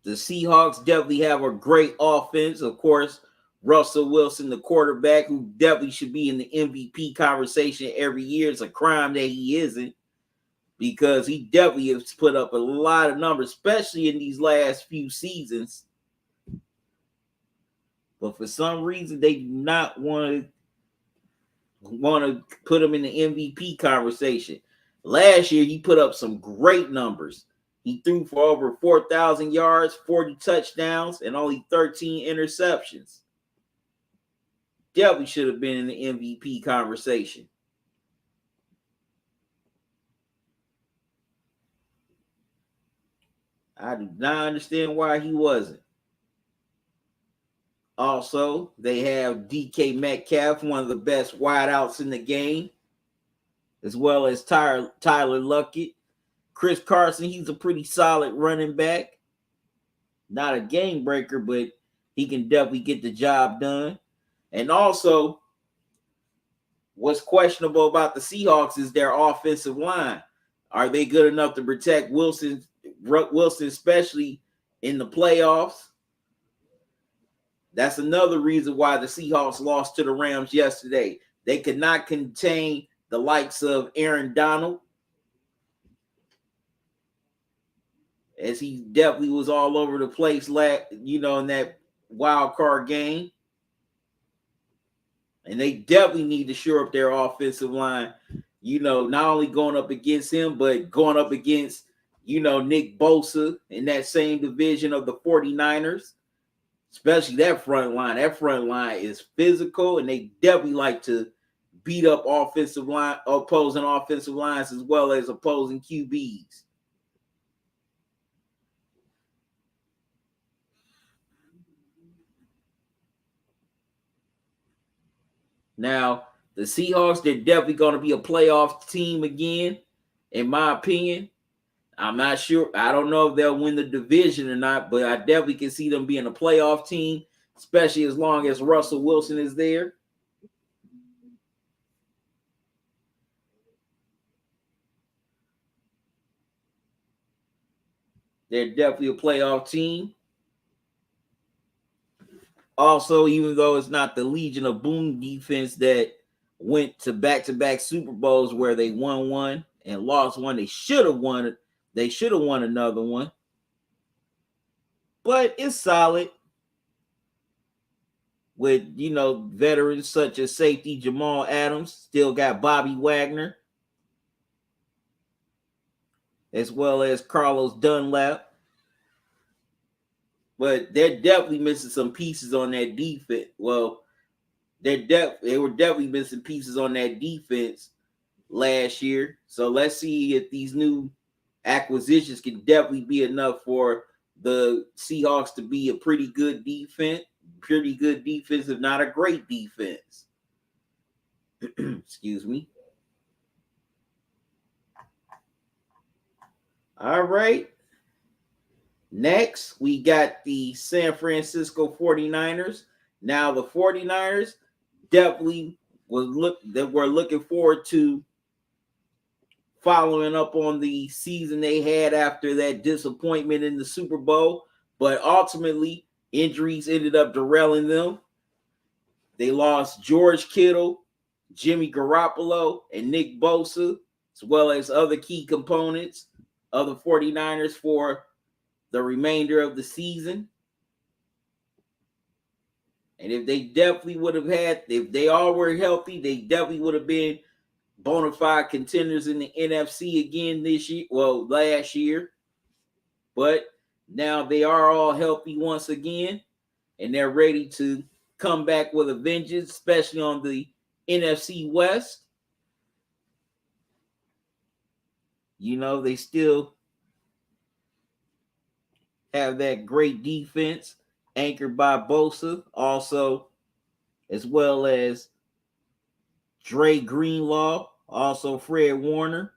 the Seahawks definitely have a great offense. Of course, Russell Wilson, the quarterback, who definitely should be in the MVP conversation every year. It's a crime that he isn't, because he definitely has put up a lot of numbers, especially in these last few seasons. But for some reason, they do not want to put him in the MVP conversation. Last year, he put up some great numbers. He threw for over 4,000 yards, 40 touchdowns, and only 13 interceptions. Definitely should have been in the MVP conversation. I do not understand why he wasn't. Also, they have DK Metcalf, one of the best wideouts in the game, as well as Tyler Luckett. Chris Carson, he's a pretty solid running back. Not a game breaker, but he can definitely get the job done. And also, what's questionable about the Seahawks is their offensive line. Are they good enough to protect Wilson, especially in the playoffs? That's another reason why the Seahawks lost to the Rams yesterday. They could not contain the likes of Aaron Donald, as he definitely was all over the place, in that wild card game. And they definitely need to shore up their offensive line, not only going up against him, but going up against, Nick Bosa in that same division of the 49ers. Especially that front line. That front line is physical, and they definitely like to beat up opposing offensive lines, as well as opposing QBs. Now, the Seahawks, they're definitely going to be a playoff team again, in my opinion. I'm not sure. I don't know if they'll win the division or not, but I definitely can see them being a playoff team, especially as long as Russell Wilson is there. They're definitely a playoff team. Also, even though it's not the Legion of Boom defense that went to back-to-back Super Bowls where they won one and lost one, they should have won it. They should have won another one. But it's solid with, veterans such as safety Jamal Adams. Still got Bobby Wagner, as well as Carlos Dunlap. But they're definitely missing some pieces on that defense. Well, they were definitely missing pieces on that defense last year. So let's see if these new acquisitions can definitely be enough for the Seahawks to be a pretty good defense, if not a great defense. Excuse me. All right. Next, we got the San Francisco 49ers. Now, the 49ers definitely we're looking forward to following up on the season they had after that disappointment in the Super Bowl. But ultimately, injuries ended up derailing them. They lost George Kittle, Jimmy Garoppolo, and Nick Bosa, as well as other key components of the 49ers for the remainder of the season. And if they definitely would have if they all were healthy, they definitely would have been bona fide contenders in the NFC again this year. Well, last year. But now they are all healthy once again, and they're ready to come back with a vengeance, especially on the NFC West. They still have that great defense anchored by Bosa, also, as well as Dre Greenlaw, also Fred Warner.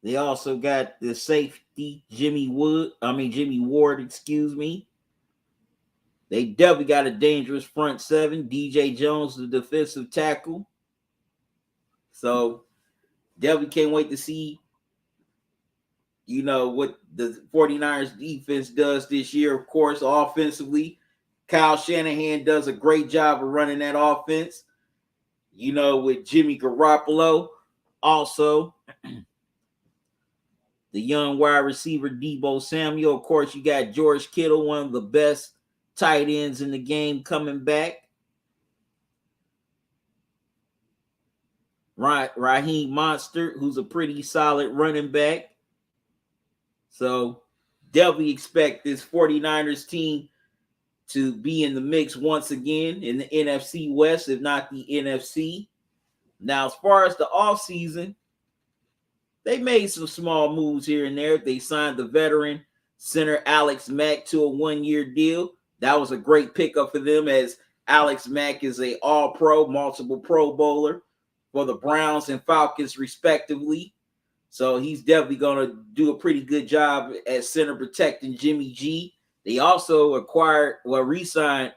They also got the safety Jimmy Ward, excuse me. They definitely got a dangerous front seven. DJ Jones, the defensive tackle. So definitely can't wait to see, what the 49ers defense does this year. Of course, offensively, Kyle Shanahan does a great job of running that offense. With Jimmy Garoppolo, also the young wide receiver Deebo Samuel. Of course, you got George Kittle, one of the best tight ends in the game, coming back. Raheem Monster, who's a pretty solid running back. So definitely expect this 49ers team to be in the mix once again in the NFC West, if not the NFC. Now, as far as the offseason, they made some small moves here and there. They signed the veteran center Alex Mack to a one-year deal. That was a great pickup for them, as Alex Mack is a all-pro, multiple Pro Bowler for the Browns and Falcons, respectively. So he's definitely going to do a pretty good job at center protecting Jimmy G. They also re-signed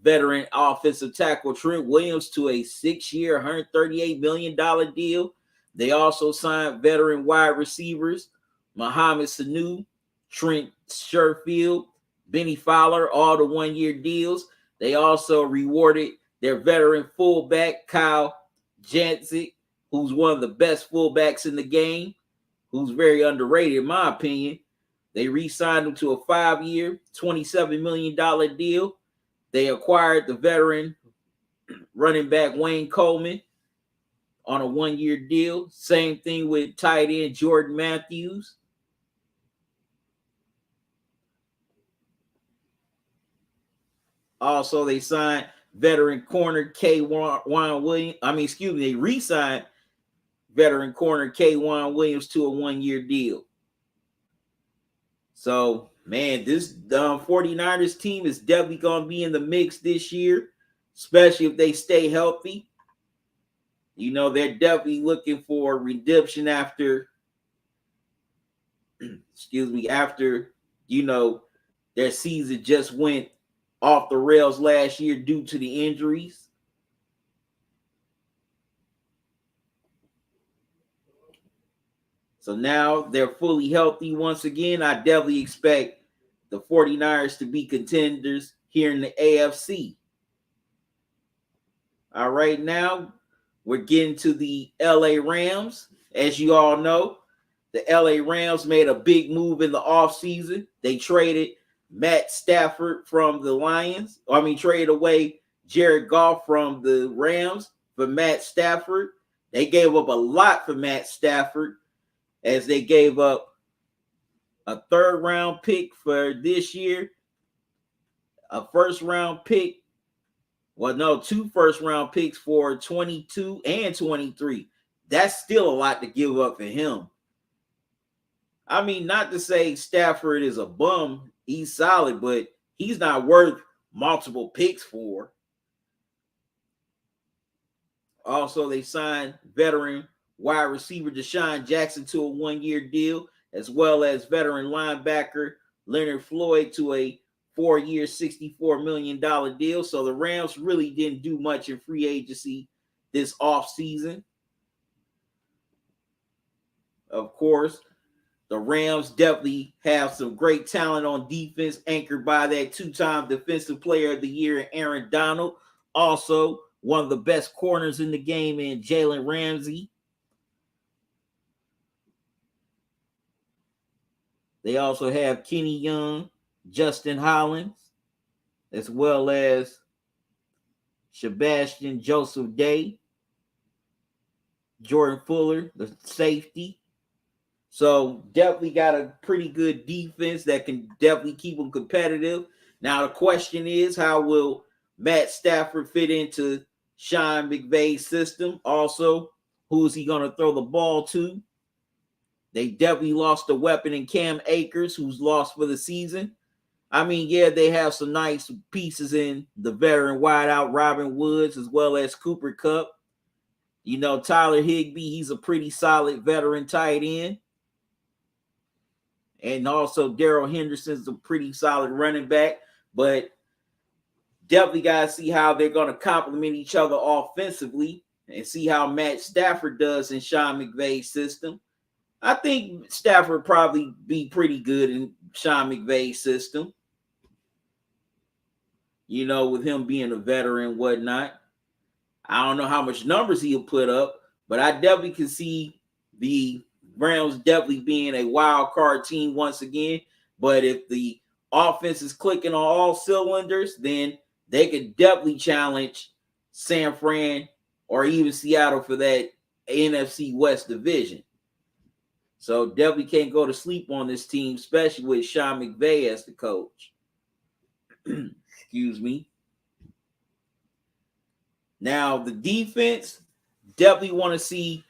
veteran offensive tackle Trent Williams to a 6-year, $138 million deal. They also signed veteran wide receivers Mohamed Sanu, Trent Sherfield, Benny Fowler, all the one-year deals. They also rewarded their veteran fullback Kyle Janczyk, who's one of the best fullbacks in the game, who's very underrated in my opinion. They re-signed him to a 5-year, $27 million deal. They acquired the veteran running back Wayne Coleman on a 1-year deal. Same thing with tight end Jordan Matthews. Also, they signed veteran corner K'Wan Williams. They re-signed veteran corner K'Wan Williams to a 1-year deal. So, man, this 49ers team is definitely going to be in the mix this year, especially if they stay healthy. They're definitely looking for redemption after, after, their season just went off the rails last year due to the injuries. So now they're fully healthy once again. I definitely expect the 49ers to be contenders here in the AFC. All right, now we're getting to the LA Rams. As you all know, the LA Rams made a big move in the offseason. They traded Matt Stafford from the Lions. Traded away Jared Goff from the Rams for Matt Stafford. They gave up a lot for Matt Stafford, as they gave up a third-round pick for this year, a first-round pick. Well, no, 2 first-round picks for 22 and 23. That's still a lot to give up for him. Not to say Stafford is a bum. He's solid, but he's not worth multiple picks for. Also, they signed veteran wide receiver Deshaun Jackson to a 1-year deal, as well as veteran linebacker Leonard Floyd to a 4-year, $64 million deal. So the Rams really didn't do much in free agency this offseason. Of course, the Rams definitely have some great talent on defense, anchored by that 2-time Defensive Player of the Year, Aaron Donald. Also, one of the best corners in the game in Jalen Ramsey. They also have Kenny Young, Justin Hollins, as well as Sebastian Joseph Day, Jordan Fuller, the safety. So definitely got a pretty good defense that can definitely keep them competitive. Now the question is, how will Matt Stafford fit into Sean McVay's system? Also, who is he going to throw the ball to? They definitely lost a weapon in Cam Akers, who's lost for the season. They have some nice pieces in the veteran wideout Robin Woods, as well as Cooper Kupp. Tyler Higbee, he's a pretty solid veteran tight end. And also Darrell Henderson's a pretty solid running back. But definitely got to see how they're going to complement each other offensively and see how Matt Stafford does in Sean McVay's system. I think Stafford probably be pretty good in Sean McVay's system. With him being a veteran and whatnot. I don't know how much numbers he'll put up, but I definitely can see the Rams definitely being a wild card team once again. But if the offense is clicking on all cylinders, then they could definitely challenge San Fran or even Seattle for that NFC West division. So definitely can't go to sleep on this team, especially with Sean McVay as the coach. Excuse me. Now, the defense, definitely want to see,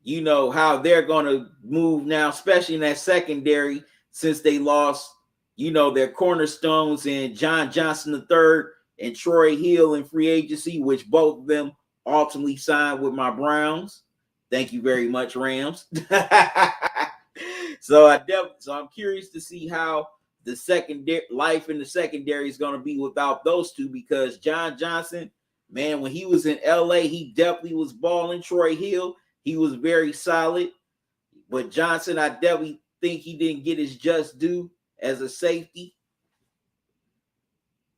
how they're going to move now, especially in that secondary, since they lost, their cornerstones in John Johnson III and Troy Hill in free agency, which both of them ultimately signed with my Browns. Thank you very much, Rams. So I'm curious to see how the secondary life in the secondary is going to be without those two, because John Johnson, man, when he was in LA, he definitely was balling. Troy Hill, he was very solid. But Johnson, I definitely think he didn't get his just due as a safety.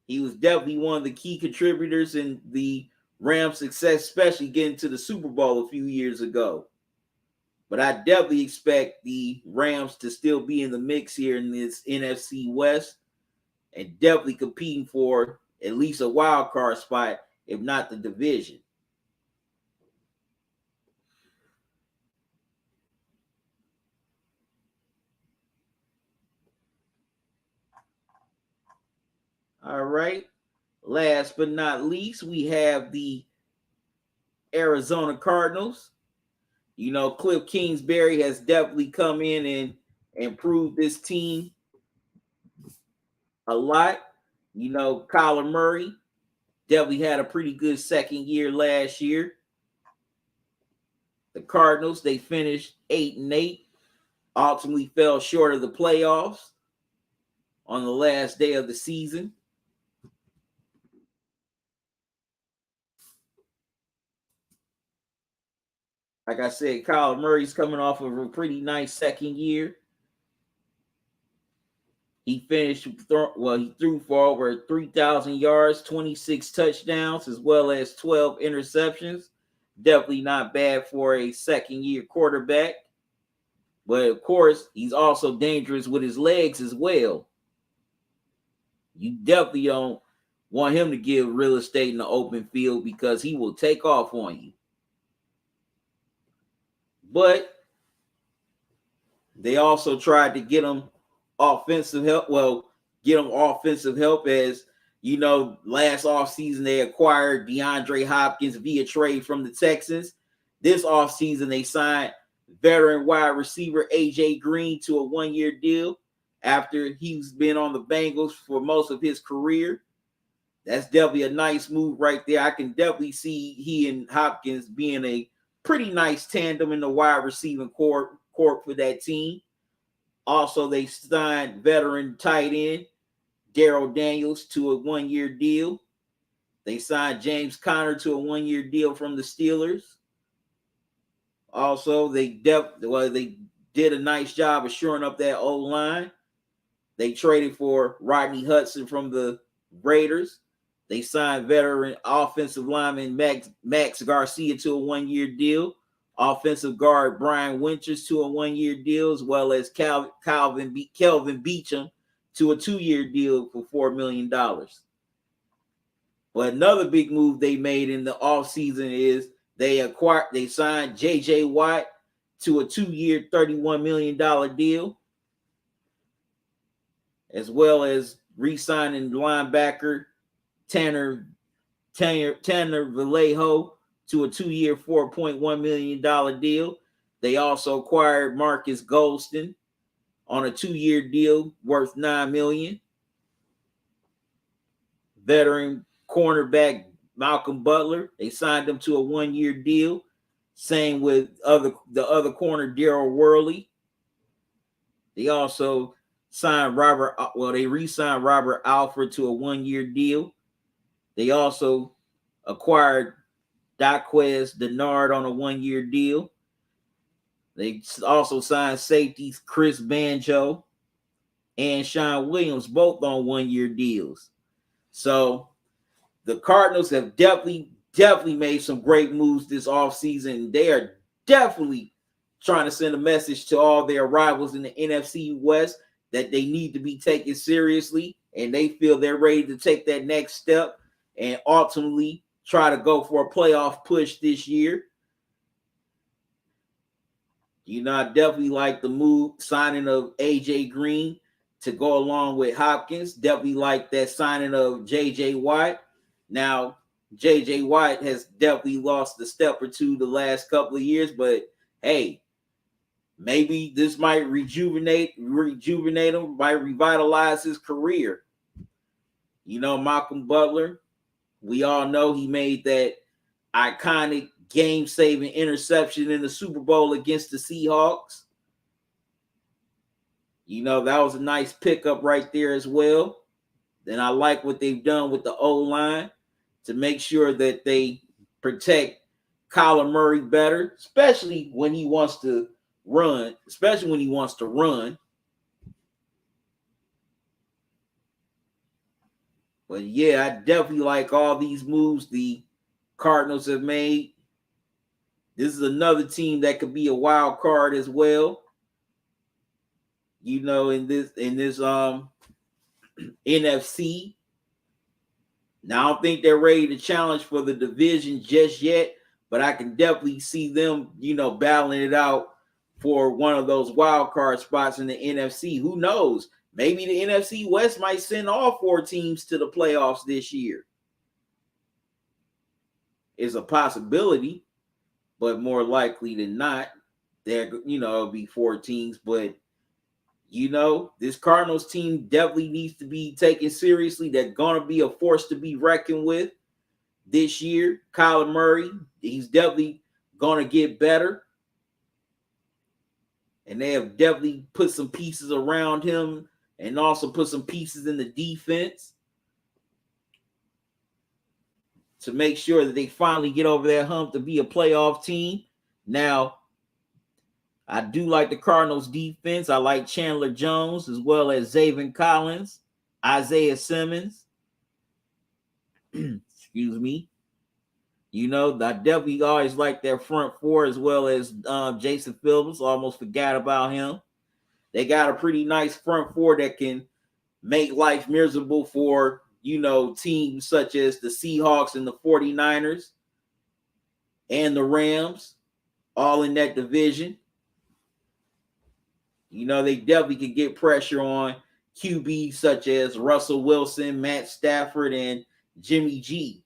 He was definitely one of the key contributors in the Rams' success, especially getting to the Super Bowl a few years ago. But I definitely expect the Rams to still be in the mix here in this NFC West and definitely competing for at least a wild card spot, if not the division. All right. Last but not least, we have the Arizona Cardinals. Cliff Kingsbury has definitely come in and improved this team a lot. Kyler Murray definitely had a pretty good second year last year. The Cardinals, they finished 8-8, ultimately fell short of the playoffs on the last day of the season. Like I said, Kyler Murray's coming off of a pretty nice second year. He finished, he threw for over 3,000 yards, 26 touchdowns, as well as 12 interceptions. Definitely not bad for a second-year quarterback. But, of course, he's also dangerous with his legs as well. You definitely don't want him to give real estate in the open field because he will take off on you. But they also tried to get him offensive help. Well, get him offensive help as, you know, last offseason they acquired DeAndre Hopkins via trade from the Texans. This offseason they signed veteran wide receiver A.J. Green to a one-year deal after he's been on the Bengals for most of his career. That's definitely a nice move right there. I can definitely see he and Hopkins being a pretty nice tandem in the wide receiving court for that team. Also, they signed veteran tight end Darrell Daniels to a one-year deal. They signed James Conner to a one-year deal from the Steelers. Also, they did a nice job of shoring up that O-line. They traded for Rodney Hudson from the Raiders. They signed veteran offensive lineman Max Garcia to a one-year deal. Offensive guard Brian Winters to a one-year deal, as well as Kelvin Beachum to a two-year deal for $4 million. But another big move they made in the offseason is they signed J.J. Watt to a two-year, $31 million deal, as well as re-signing linebacker Tanner Vallejo to a two-year, $4.1 million deal. They also acquired Marcus Golston on a two-year deal worth $9 million. Veteran cornerback Malcolm Butler, they signed him to a one-year deal. Same with the other corner, Daryl Worley. They also signed they re-signed Robert Alford to a one-year deal. They also acquired Daquez Denard on a one-year deal. They also signed safeties Chris Banjo and Sean Williams, both on one-year deals. So the Cardinals have definitely made some great moves this offseason. They are definitely trying to send a message to all their rivals in the NFC West that they need to be taken seriously, and they feel they're ready to take that next step and ultimately try to go for a playoff push this year. You know, I definitely like the move, signing of A.J. Green to go along with Hopkins. Definitely like that signing of J.J. Watt. Now, J.J. Watt has definitely lost a step or two the last couple of years, but hey, maybe this might rejuvenate him, might revitalize his career. You know, Malcolm Butler, we all know he made that iconic game-saving interception in the Super Bowl against the Seahawks. You know, that was a nice pickup right there as well. Then I like what they've done with the O-line to make sure that they protect Kyler Murray better, especially when he wants to run. But yeah, I definitely like all these moves the Cardinals have made. This is another team that could be a wild card as well. You know, in this NFC. Now, I don't think they're ready to challenge for the division just yet, but I can definitely see them, you know, battling it out for one of those wild card spots in the NFC. Who knows? Maybe the NFC West might send all four teams to the playoffs this year. It's a possibility, but more likely than not, it'll be four teams. But you know, this Cardinals team definitely needs to be taken seriously. They're going to be a force to be reckoned with this year. Kyler Murray, he's definitely going to get better. And they have definitely put some pieces around him and also put some pieces in the defense to make sure that they finally get over that hump to be a playoff team. Now, I do like the Cardinals defense. I like Chandler Jones as well as Zaven Collins, Isaiah Simmons. Excuse me. I definitely always like their front four as well as Jason Phillips. Almost forgot about him. They got a pretty nice front four that can make life miserable for, teams such as the Seahawks and the 49ers and the Rams, all in that division. They definitely could get pressure on QBs such as Russell Wilson, Matt Stafford, and Jimmy G.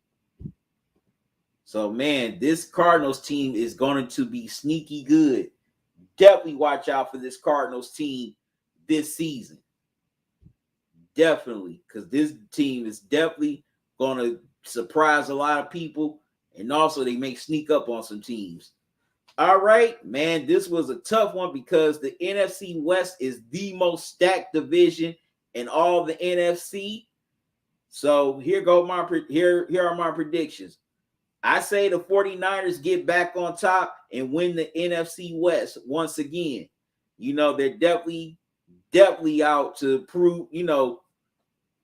So, man, this Cardinals team is going to be sneaky good. Definitely watch out for this Cardinals team this season. Definitely, because this team is definitely going to surprise a lot of people, and also they may sneak up on some teams. All right, man, this was a tough one because the NFC West is the most stacked division in all the NFC. So here are my predictions. I say the 49ers get back on top and win the NFC West once again. They're definitely out to prove,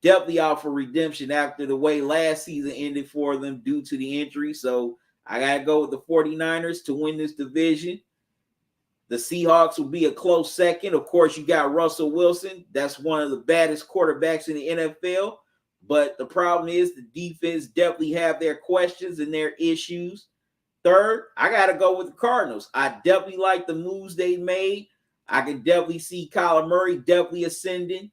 definitely out for redemption after the way last season ended for them due to the injury. So I got to go with the 49ers to win this division. The Seahawks will be a close second. Of course, you got Russell Wilson. That's one of the baddest quarterbacks in the NFL. But the problem is the defense definitely have their questions and their issues. Third, I got to go with the Cardinals. I definitely like the moves they made. I can definitely see Kyler Murray definitely ascending,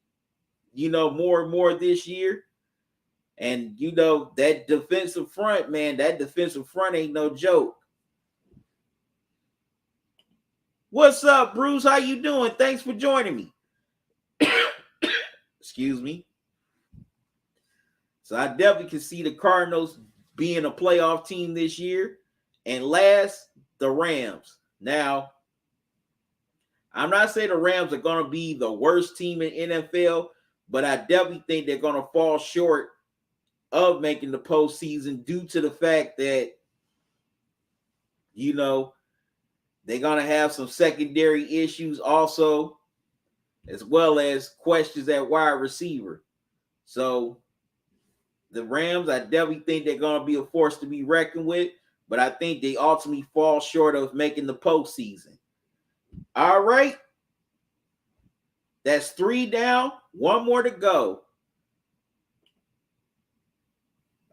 more and more this year. And, that defensive front, man, that defensive front ain't no joke. What's up, Bruce? How you doing? Thanks for joining me. Excuse me. So I definitely can see the Cardinals being a playoff team this year. And last, the Rams. Now, I'm not saying the Rams are going to be the worst team in NFL, but I definitely think they're going to fall short of making the postseason due to the fact that, they're going to have some secondary issues also, as well as questions at wide receiver. So the Rams, I definitely think they're going to be a force to be reckoned with, but I think they ultimately fall short of making the postseason. All right. That's 3 down, 1 more to go.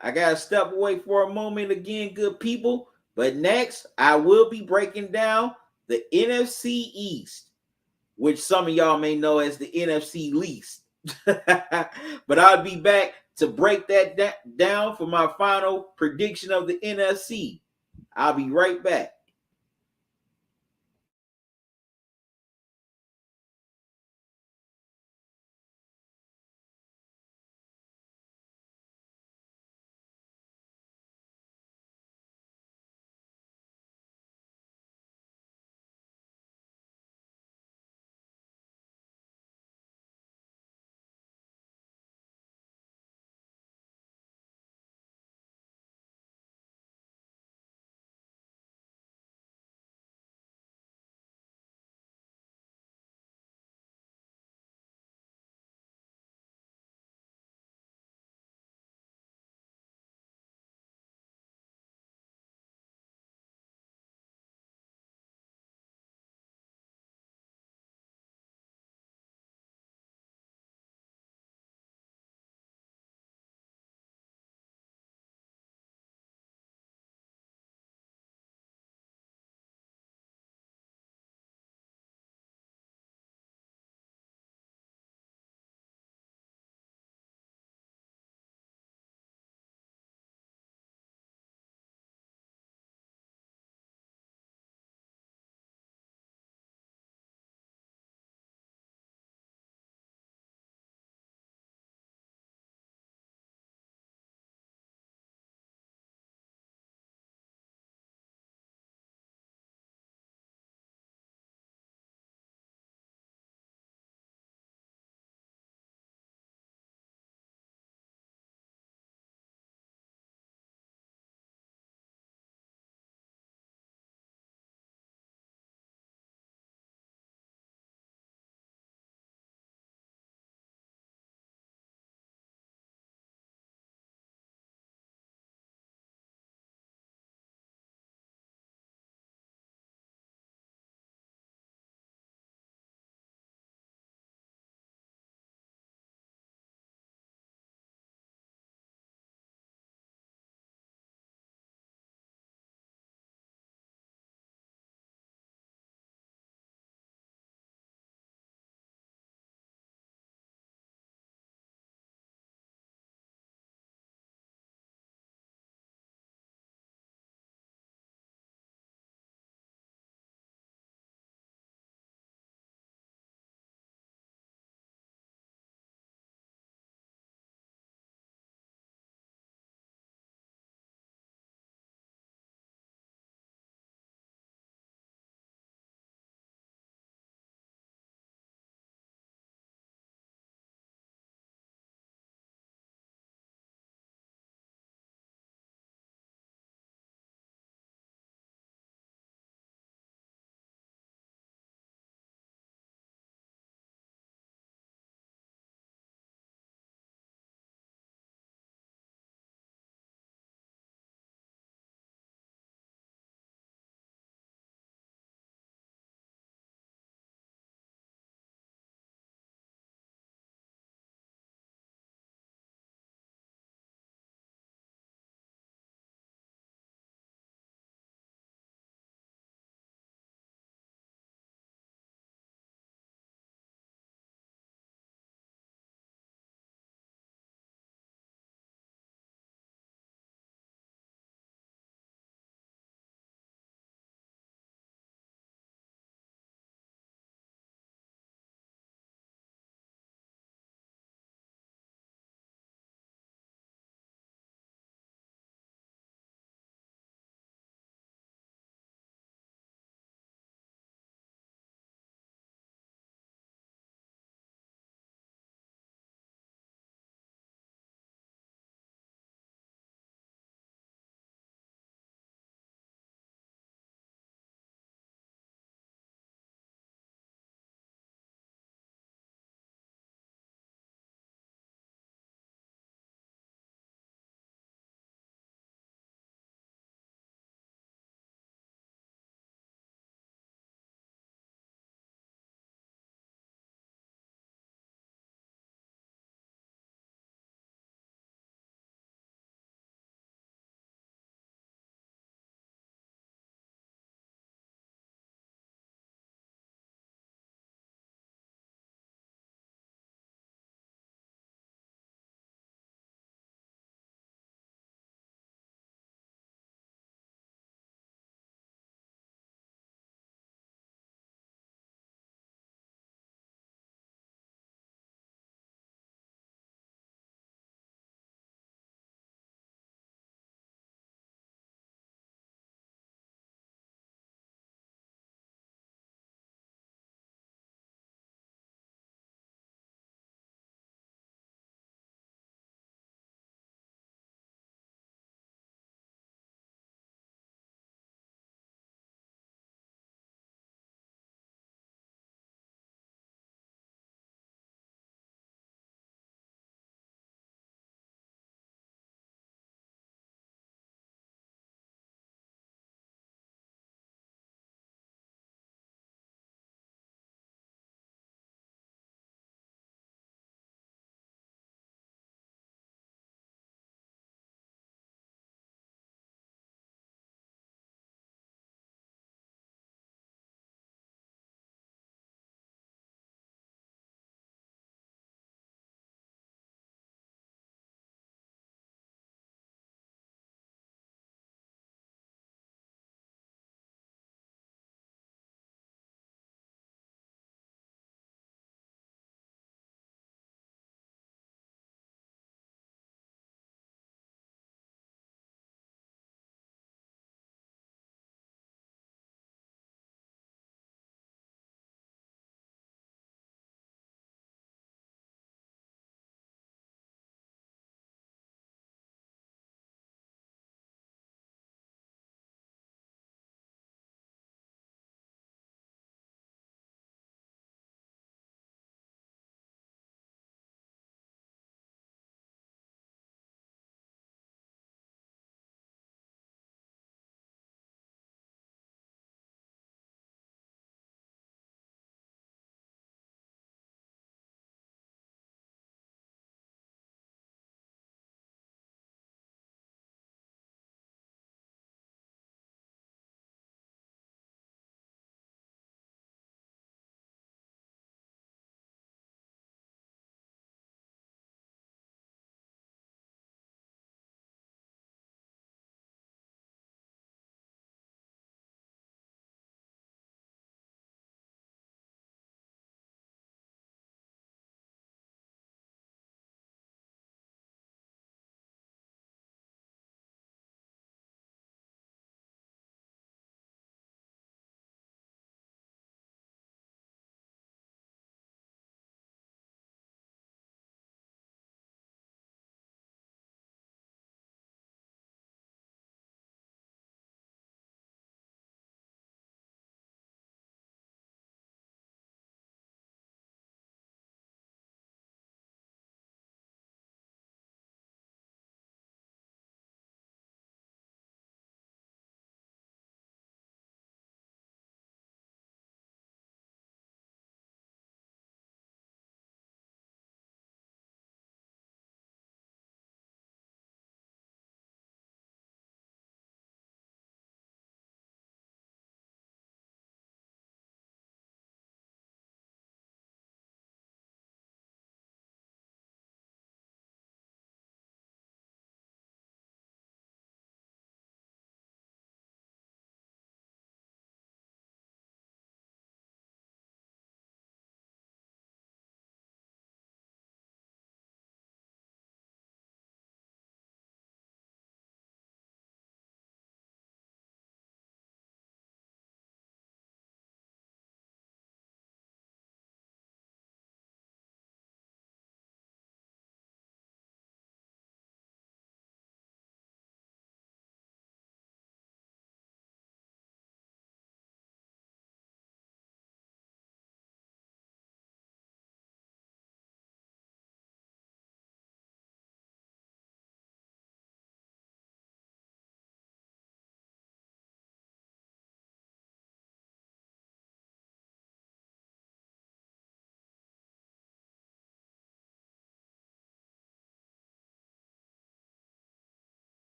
I got to step away for a moment again, good people. But next, I will be breaking down the NFC East, which some of y'all may know as the NFC least. But I'll be back to break that down for my final prediction of the NFC. I'll be right back.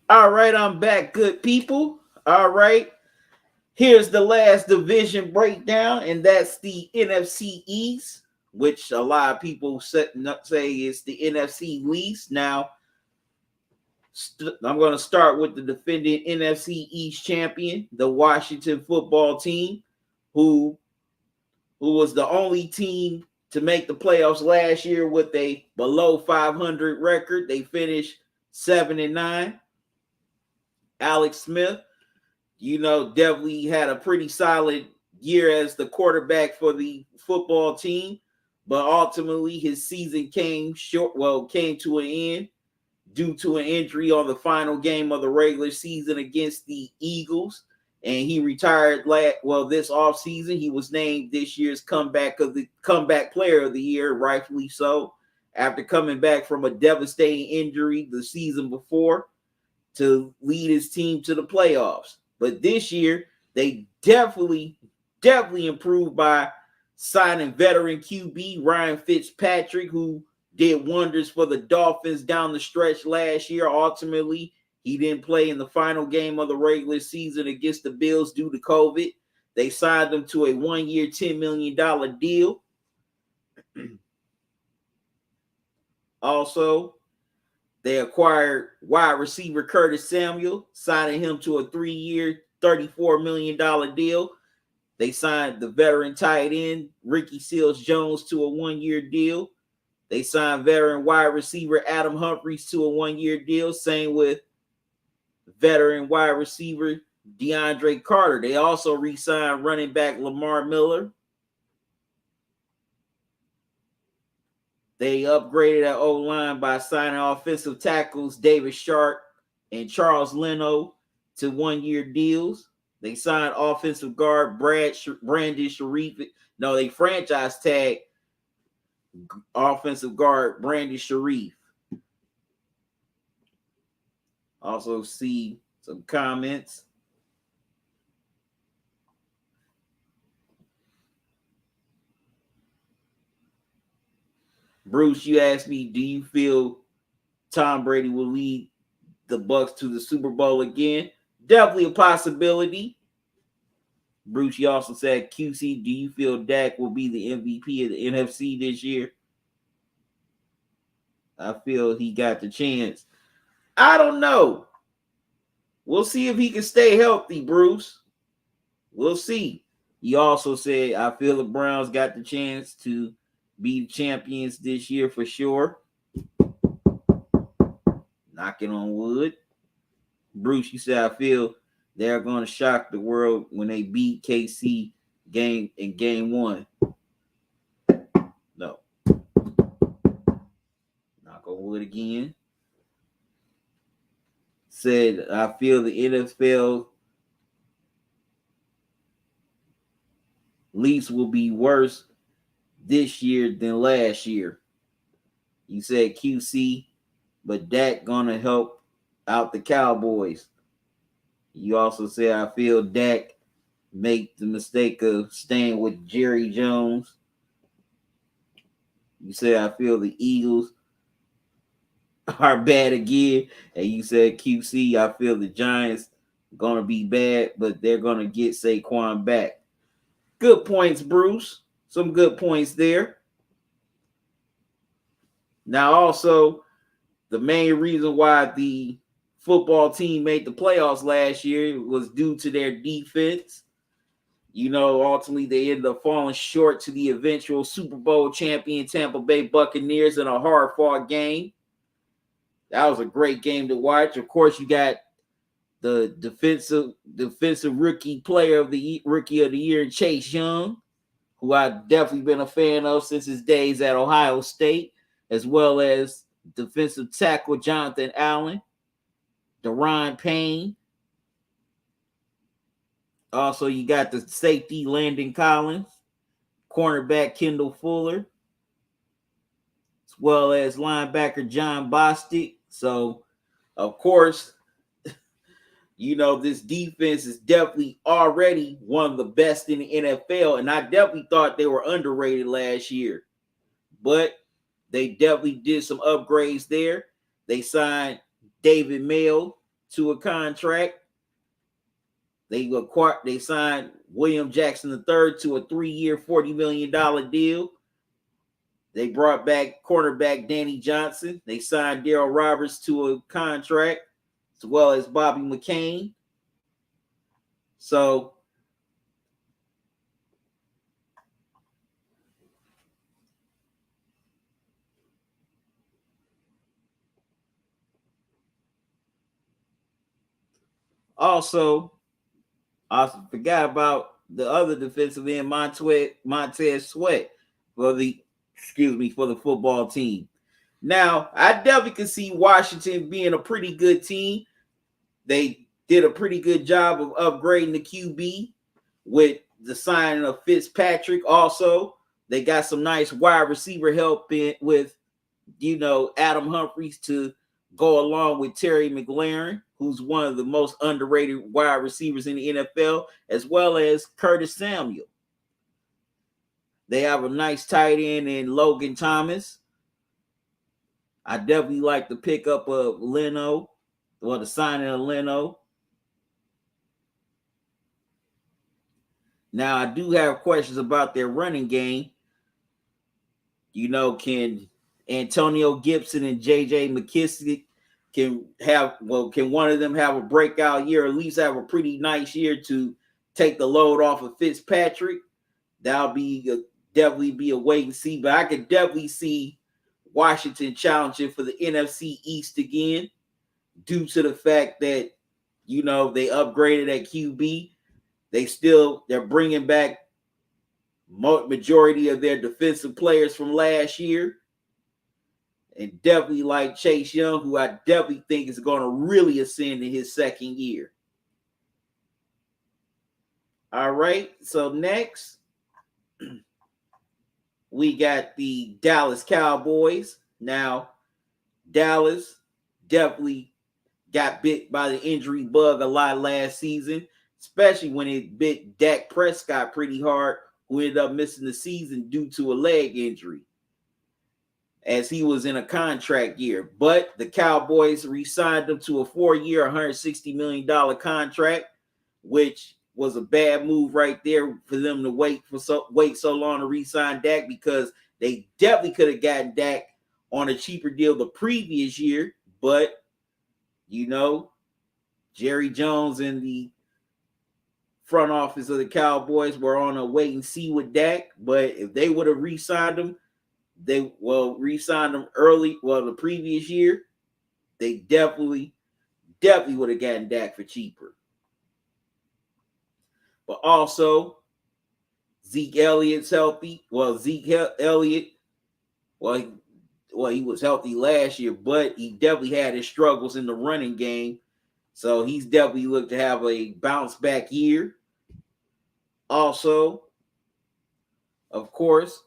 All right, I'm back, good people. All right, here's the last division breakdown, and that's the NFC East, which a lot of people say is the NFC least. Now, I'm going to start with the defending NFC East champion, the Washington football team, who was the only team to make the playoffs last year with a below 500 record. They finished 7-9. Alex Smith, definitely had a pretty solid year as the quarterback for the football team, but ultimately his season came to an end due to an injury on the final game of the regular season against the Eagles, and he retired this offseason. He was named this year's comeback player of the year, rightfully so, after coming back from a devastating injury the season before to lead his team to the playoffs. But this year, they definitely improved by signing veteran QB Ryan Fitzpatrick, who did wonders for the Dolphins down the stretch last year. Ultimately, he didn't play in the final game of the regular season against the Bills due to COVID. They signed him to a 1-year, $10 million deal. Also, they acquired wide receiver Curtis Samuel, signing him to a 3-year, $34 million deal. They signed the veteran tight end Ricky Seals-Jones to a 1-year deal. They signed veteran wide receiver Adam Humphries to a 1-year deal. Same with veteran wide receiver DeAndre Carter. They also re-signed running back Lamar Miller. They upgraded that O-line by signing offensive tackles David Sharp and Charles Leno to 1-year deals. They signed offensive guard Brandon Sharif. No, they franchise tag offensive guard Brandon Sharif. Also see some comments. Bruce, you asked me, do you feel Tom Brady will lead the Bucs to the Super Bowl again? Definitely a possibility. Bruce, you also said, QC, do you feel Dak will be the MVP of the NFC this year? I feel he got the chance. I don't know. We'll see if he can stay healthy, Bruce. We'll see. He also said, I feel the Browns got the chance to be the champions this year for sure. Knocking on wood. Bruce, you said, I feel they're going to shock the world when they beat KC in game 1. No. Knock on wood again. Said, I feel the NFL Leafs will be worse this year than last year. You said QC, but Dak gonna help out the Cowboys. You also said, I feel Dak make the mistake of staying with Jerry Jones. You said, I feel the Eagles are bad again. And you said, QC, I feel the Giants gonna be bad, but they're gonna get Saquon back. Good points, Bruce. Some good points there. Now, also, the main reason why the football team made the playoffs last year was due to their defense. Ultimately, they ended up falling short to the eventual Super Bowl champion Tampa Bay Buccaneers in a hard-fought game. That was a great game to watch. Of course, you got the defensive rookie of the year, Chase Young, who I've definitely been a fan of since his days at Ohio State, as well as defensive tackle Jonathan Allen, Daron Payne. Also, you got the safety Landon Collins, cornerback Kendall Fuller, as well as linebacker John Bostic. So, of course, this defense is definitely already one of the best in the NFL, and I definitely thought they were underrated last year. But they definitely did some upgrades there. They signed David Mayo to a contract. They signed William Jackson III to a 3-year, $40 million deal. They brought back cornerback Danny Johnson. They signed Darryl Roberts to a contract, as well as Bobby McCain. So also, I forgot about the other defensive end, Montez Sweat, for the football team. Now, I definitely can see Washington being a pretty good team. They did a pretty good job of upgrading the QB with the signing of Fitzpatrick. Also, they got some nice wide receiver help with, Adam Humphries to go along with Terry McLaurin, who's one of the most underrated wide receivers in the NFL, as well as Curtis Samuel. They have a nice tight end in Logan Thomas. I definitely like the pickup of Leno, the signing of Leno. Now, I do have questions about their running game. Can Antonio Gibson and J.J. McKissick can one of them have a breakout year, or at least have a pretty nice year to take the load off of Fitzpatrick? That'll definitely be a wait and see, but I could definitely see Washington challenging for the NFC East again, due to the fact that, they upgraded at QB. They're bringing back majority of their defensive players from last year. And definitely like Chase Young, who I definitely think is going to really ascend in his second year. All right, so next, we got the Dallas Cowboys. Now, Dallas definitely got bit by the injury bug a lot last season, especially when it bit Dak Prescott pretty hard, who ended up missing the season due to a leg injury, as he was in a contract year. But the Cowboys re-signed him to a 4-year, $160 million contract, which was a bad move right there for them to wait so long to re-sign Dak, because they definitely could have gotten Dak on a cheaper deal the previous year. But, Jerry Jones and the front office of the Cowboys were on a wait and see with Dak. But if they would have re-signed him, re-signed him early, the previous year, they definitely would have gotten Dak for cheaper. But also, Zeke Elliott's healthy. Zeke Elliott, he was healthy last year, but he definitely had his struggles in the running game. So he's definitely looked to have a bounce back year. Also, of course,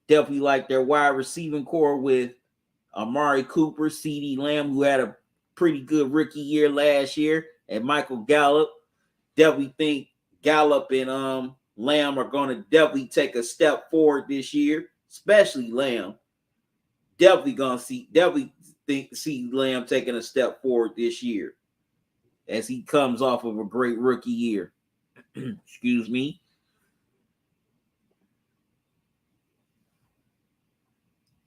definitely like their wide receiving core with Amari Cooper, CeeDee Lamb, who had a pretty good rookie year last year, and Michael Gallup. Definitely think Gallup and Lamb are going to definitely take a step forward this year, especially Lamb. Definitely see Lamb taking a step forward this year, as he comes off of a great rookie year. Excuse me.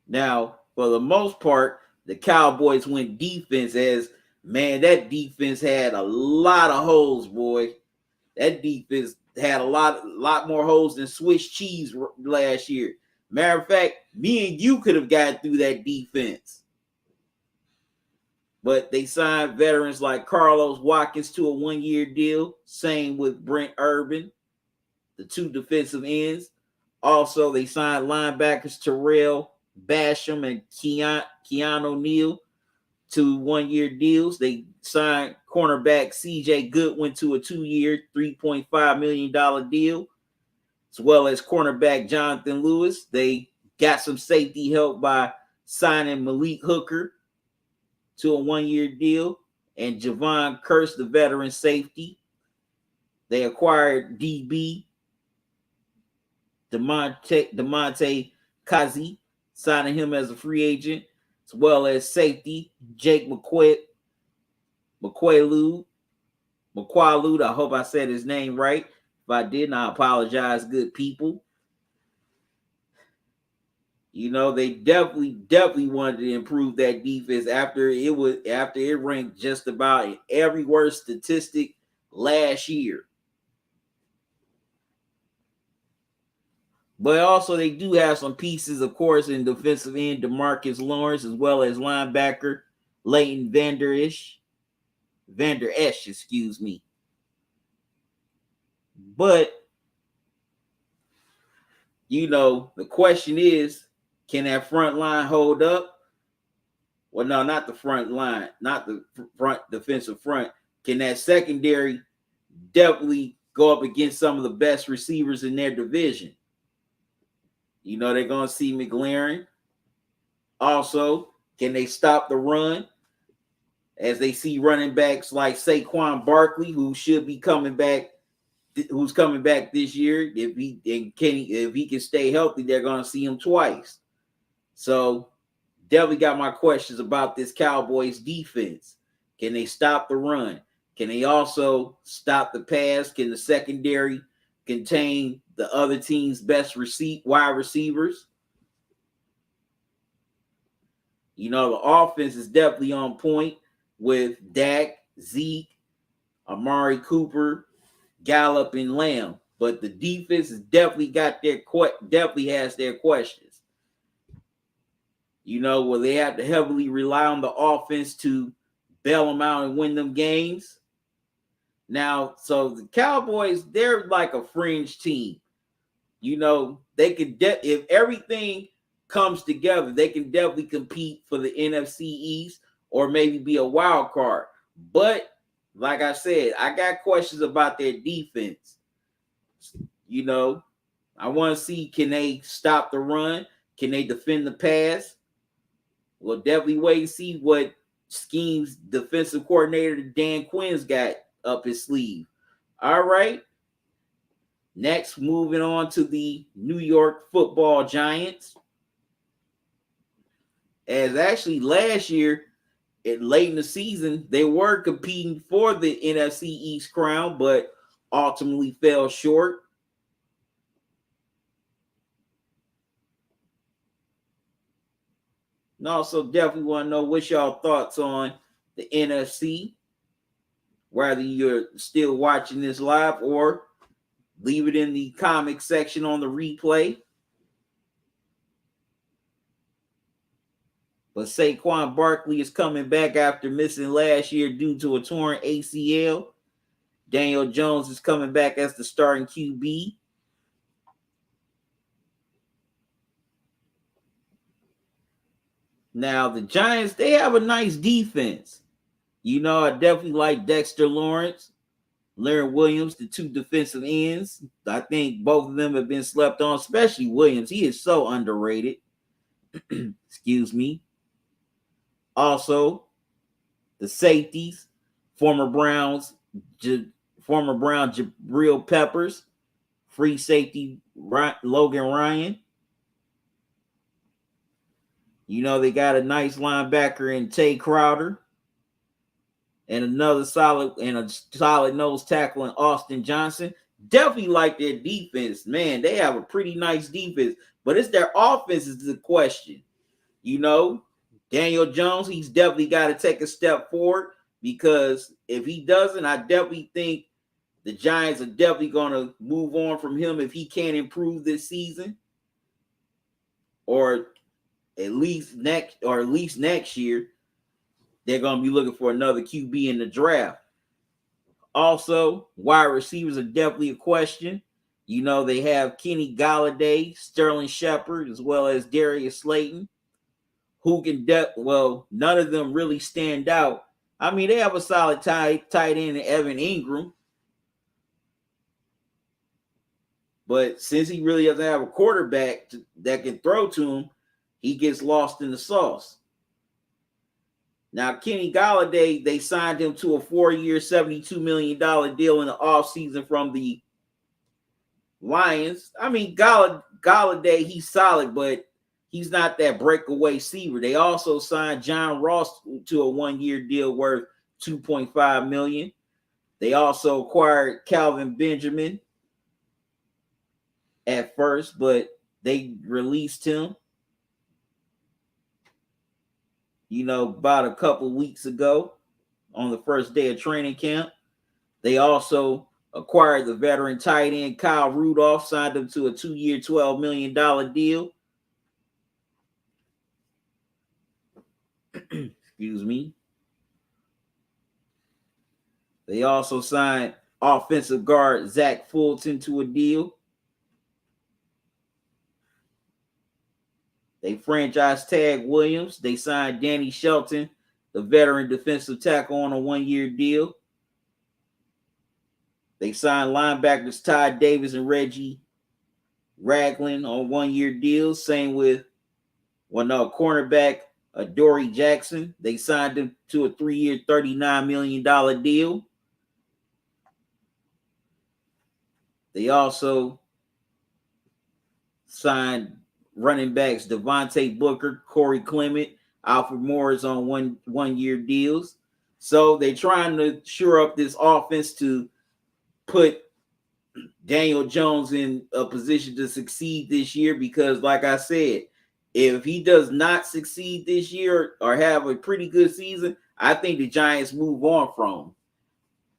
Now, for the most part, the Cowboys went defense, as, man, that defense had a lot of holes, boy. That defense had a lot more holes than Swiss cheese last year. Matter of fact, me and you could have gotten through that defense. But they signed veterans like Carlos Watkins to a 1-year deal. Same with Brent Urban, the 2 defensive ends. Also, they signed linebackers Terrell Basham and Keanu Neal to 1-year deals. They signed cornerback CJ Goodwin to a 2-year, $3.5 million deal, as well as cornerback Jonathan Lewis. They got some safety help by signing Malik Hooker to a 1-year deal, and Javon Curse, the veteran safety. They acquired DB DeMonte Kazi, signing him as a free agent, as well as safety Jake McQuitt McQuaalude. I hope I said his name right. If I didn't, I apologize, good people. You know, they definitely wanted to improve that defense after it ranked just about in every worst statistic last year. But also they do have some pieces, of course, in defensive end, DeMarcus Lawrence, as well as linebacker Leighton Vander Esch, excuse me. But you know, the question is, can that front line hold up? Well, no, not the front line, not the front defensive front. Can that secondary definitely go up against some of the best receivers in their division? You know, they're going to see McLaren. Also, can they stop the run? As they see running backs like Saquon Barkley, who should be coming back, who's coming back this year. If he can stay healthy, they're going to see him twice. So, definitely got my questions about this Cowboys defense. Can they stop the run? Can they also stop the pass? Can the secondary contain the other team's best wide receivers? You know, the offense is definitely on point with Dak, Zeke, Amari Cooper, Gallup, and Lamb. But the defense has definitely has their questions. You know, will they have to heavily rely on the offense to bail them out and win them games? Now, so the Cowboys, they're like a fringe team. You know, they could if everything comes together, they can definitely compete for the NFC East or maybe be a wild card. But like I said, I got questions about their defense. You know, I want to see, can they stop the run? Can they defend the pass? We'll definitely wait and see what schemes defensive coordinator Dan Quinn's got up his sleeve. All right. Next, moving on to the New York Football Giants. As actually last year, late in the season, they were competing for the NFC East crown, but ultimately fell short. And also definitely want to know what's y'all thoughts on the NFC, whether you're still watching this live or leave it in the comment section on the replay. But Saquon Barkley is coming back after missing last year due to a torn ACL. Daniel Jones is coming back as the starting QB. Now, the Giants, they have a nice defense. You know, I definitely like Dexter Lawrence, Larry Williams, the two defensive ends. I think both of them have been slept on, especially Williams. He is so underrated. Excuse me. Also, the safeties, former Brown Jabril Peppers, free safety Logan Ryan. You know, they got a nice linebacker in Tay Crowder. And a solid nose tackle in Austin Johnson. Definitely like their defense. Man, they have a pretty nice defense. But it's their offense is the question. You know, Daniel Jones, he's definitely got to take a step forward, because if he doesn't, I definitely think the Giants are definitely going to move on from him if he can't improve this season, or at least next year. They're going to be looking for another QB in the draft. Also, wide receivers are definitely a question. You know, they have Kenny Golladay, Sterling Shepard, as well as Darius Slayton, who can none of them really stand out. I mean, they have a solid tight end in Evan Ingram. But since he really doesn't have a quarterback that can throw to him, he gets lost in the sauce. Now, Kenny Golladay, they signed him to a 4-year, $72 million deal in the offseason from the Lions. I mean, Golladay, he's solid, but he's not that breakaway receiver. They also signed John Ross to a 1-year deal worth $2.5 million. They also acquired Calvin Benjamin at first, but they released him, about a couple weeks ago on the first day of training camp. They also acquired the veteran tight end Kyle Rudolph, signed him to a 2-year, $12 million deal. Excuse me. They also signed offensive guard Zach Fulton to a deal. They franchise tag Williams. They signed Danny Shelton, the veteran defensive tackle, on a 1-year deal. They signed linebackers Ty Davis and Reggie Ragland on 1-year deals. Same with cornerback Dory Jackson. They signed him to a 3-year, $39 million deal. They also signed running backs Devontae Booker, Corey Clement, Alfred Morris on one-year deals. So they're trying to shore up this offense to put Daniel Jones in a position to succeed this year, because like I said, if he does not succeed this year or have a pretty good season, I think the Giants move on from him.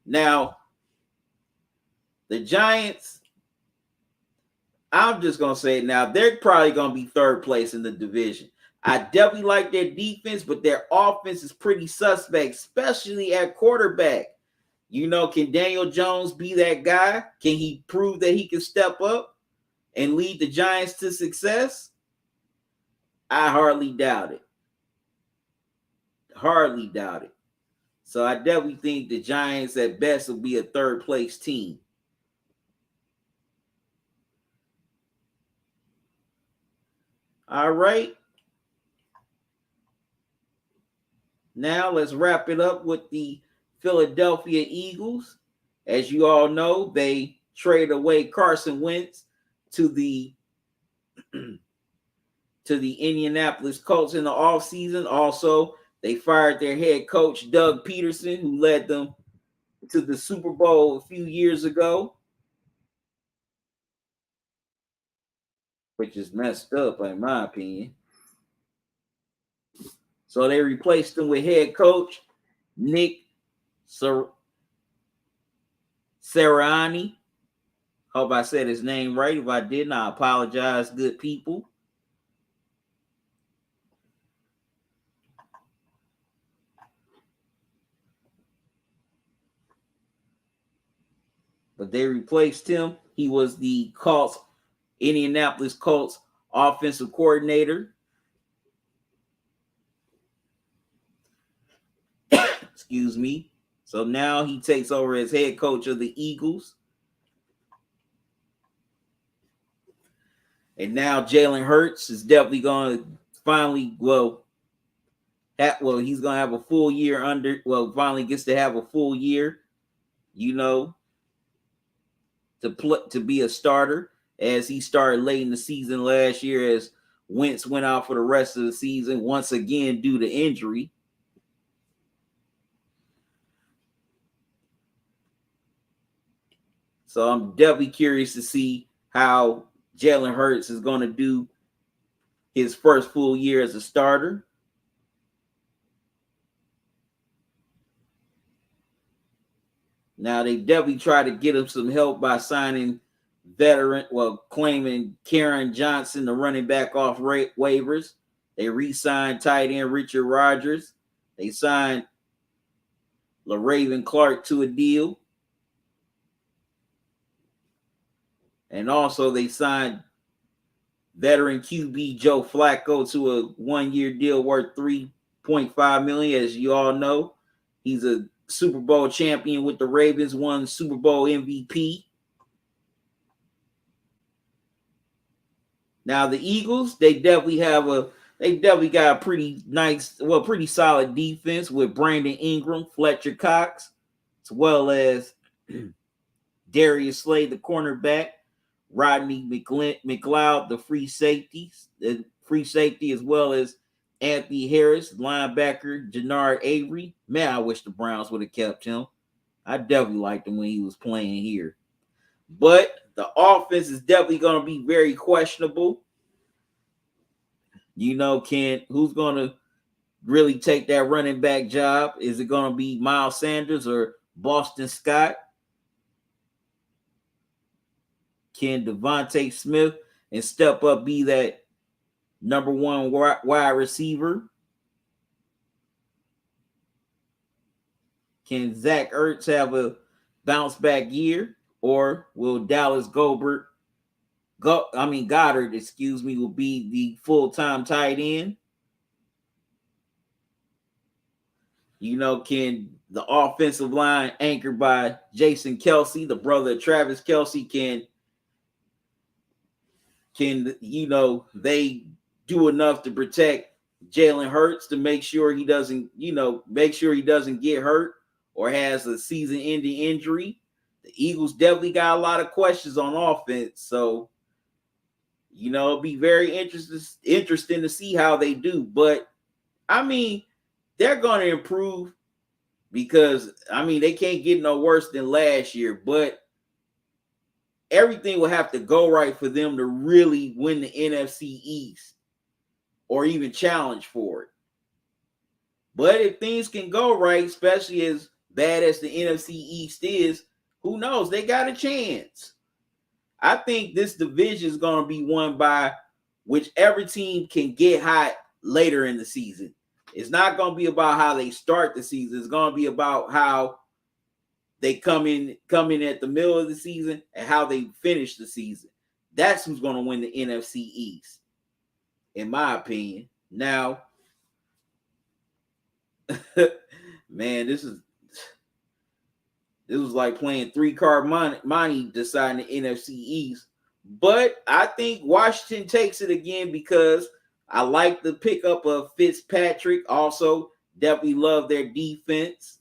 Now, the Giants, I'm just going to say it now, they're probably going to be third place in the division. I definitely like their defense, but their offense is pretty suspect, especially at quarterback. Can Daniel Jones be that guy? Can he prove that he can step up and lead the Giants to success? I hardly doubt it. Hardly doubt it. So I definitely think the Giants at best will be a third place team. All right. Now let's wrap it up with the Philadelphia Eagles. As you all know, they traded away Carson Wentz to the Indianapolis Colts in the offseason. Also, they fired their head coach, Doug Peterson, who led them to the Super Bowl a few years ago, which is messed up, in my opinion. So they replaced him with head coach Nick Sirianni. Hope I said his name right. If I didn't, I apologize, good people. But they replaced him. He was the Indianapolis Colts offensive coordinator. Excuse me. So now he takes over as head coach of the Eagles. And now Jalen Hurts is definitely going to finally, he's going to have a full year finally gets to have a full year, to be a starter, as he started late in the season last year, as Wentz went out for the rest of the season once again due to injury. So I'm definitely curious to see how Jalen Hurts is going to do his first full year as a starter. Now, they definitely tried to get him some help by claiming Karen Johnson, the running back, off waivers. They re-signed tight end Richard Rodgers. They signed LaRaven Clark to a deal. And also they signed veteran QB Joe Flacco to a 1-year deal worth $3.5 million. As you all know, he's a Super Bowl champion with the Ravens, won Super Bowl MVP. Now the Eagles, they definitely got a pretty nice, pretty solid defense with Brandon Ingram, Fletcher Cox, as well as Darius Slade, the cornerback, Rodney McLeod, the free safety, as well as Anthony Harris, linebacker, Jannard Avery. Man, I wish the Browns would have kept him. I definitely liked him when he was playing here. But the offense is definitely going to be very questionable. Who's going to really take that running back job? Is it going to be Miles Sanders or Boston Scott? Can Devontae Smith and step up, be that number one wide receiver? Can Zach Ertz have a bounce back year, or will Goddard, will be the full-time tight end? Can the offensive line anchored by Jason Kelce, the brother of Travis Kelce, can they do enough to protect Jalen Hurts to make sure he doesn't get hurt or has a season-ending injury? The Eagles definitely got a lot of questions on offense, so it'll be very interesting to see how they do. But they're going to improve because they can't get no worse than last year, but everything will have to go right for them to really win the NFC East or even challenge for it. But if things can go right, especially as bad as the NFC East is, who knows? They got a chance. I think this division is going to be won by whichever team can get hot later in the season. It's not going to be about how they start the season. It's going to be about how they come in at the middle of the season and how they finish the season. That's who's going to win the NFC East, in my opinion. Now, man, this was like playing three-card money deciding the NFC East. But I think Washington takes it again because I like the pickup of Fitzpatrick. Also, definitely love their defense.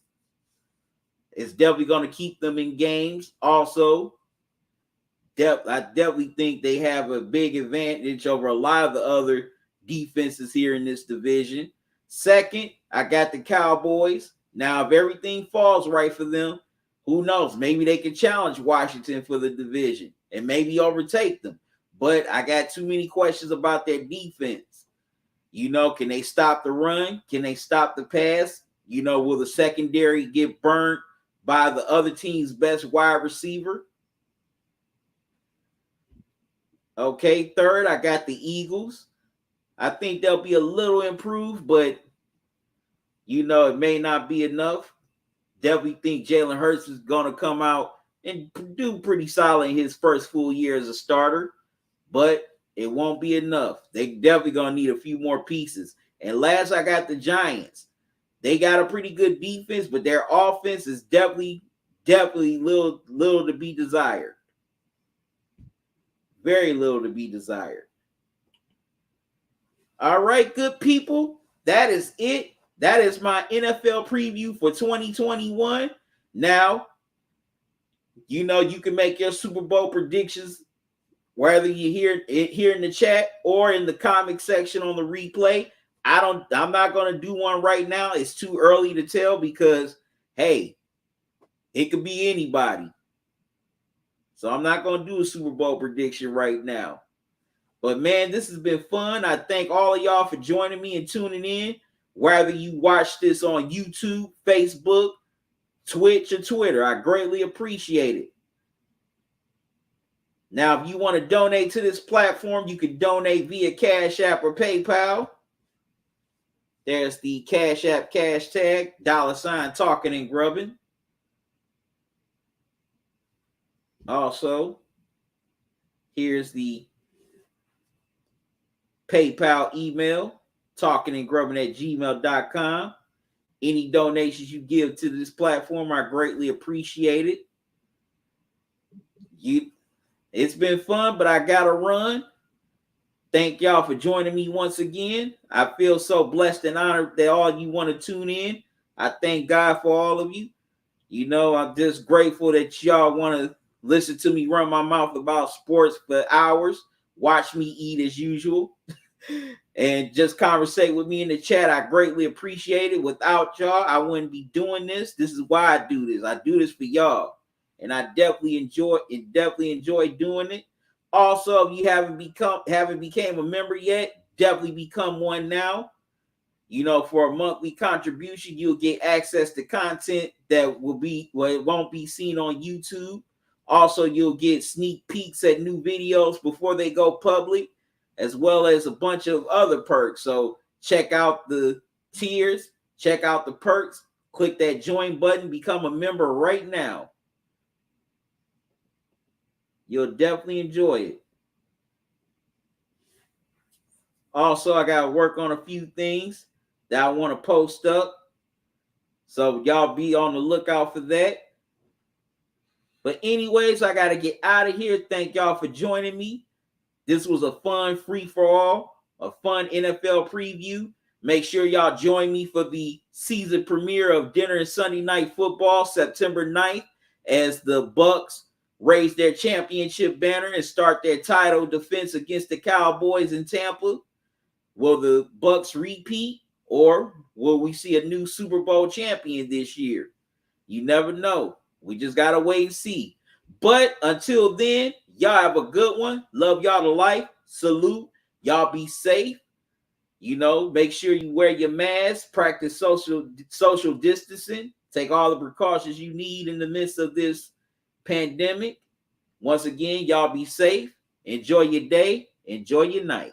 It's definitely going to keep them in games. Also, I definitely think they have a big advantage over a lot of the other defenses here in this division. Second, I got the Cowboys. Now, if everything falls right for them, who knows? Maybe they can challenge Washington for the division and maybe overtake them. But I got too many questions about their defense. Can they stop the run? Can they stop the pass? Will the secondary get burned by the other team's best wide receiver? Okay, third, I got the Eagles. I think they'll be a little improved, but it may not be enough. Definitely think Jalen Hurts is going to come out and do pretty solid in his first full year as a starter, but it won't be enough. They definitely going to need a few more pieces. And last, I got the Giants. They got a pretty good defense, but their offense is definitely little to be desired. Very little to be desired. All right, good people. That is it. That is my NFL preview for 2021. Now, you can make your Super Bowl predictions whether you hear it here in the chat or in the comment section on the replay. I'm not going to do one right now. It's too early to tell because, hey, it could be anybody. So I'm not going to do a Super Bowl prediction right now. But, man, this has been fun. I thank all of y'all for joining me and tuning in. Whether you watch this on YouTube, Facebook, Twitch, or Twitter, I greatly appreciate it. Now, if you want to donate to this platform, you can donate via Cash App or PayPal. There's the Cash App cash tag, $ talking and grubbing. Also, here's the PayPal email, talkingandgrubbing@gmail.com. Any donations you give to this platform, I greatly appreciate it. It's been fun, but I gotta run. Thank y'all for joining me once again. I feel so blessed and honored that all you want to tune in. I thank God for all of you. I'm just grateful that y'all want to listen to me run my mouth about sports for hours. Watch me eat as usual. and just conversate with me in the chat. I greatly appreciate it. Without y'all, I wouldn't be doing this. This is why I do this. I do this for y'all, and I definitely enjoy doing it. Also, if you haven't became a member yet, definitely become one now. For a monthly contribution, you'll get access to content that it won't be seen on YouTube. Also, you'll get sneak peeks at new videos before they go public, as well as a bunch of other perks. So check out the tiers, check out the perks, click that join button, become a member right now. You'll definitely enjoy it. Also, I got to work on a few things that I want to post up. So y'all be on the lookout for that. But anyways, I got to get out of here. Thank y'all for joining me. This was a fun free-for-all, a fun NFL preview. Make sure y'all join me for the season premiere of Dinner and Sunday Night Football, September 9th, as the Bucs raise their championship banner and start their title defense against the Cowboys in Tampa. Will the Bucs repeat, or will we see a new Super Bowl champion this year? You never know. We just got to wait and see. But until then, y'all have a good one. Love y'all to life. Salute. Y'all be safe. Make sure you wear your mask, practice social distancing, take all the precautions you need in the midst of this pandemic. Once again, y'all be safe. Enjoy your day. Enjoy your night.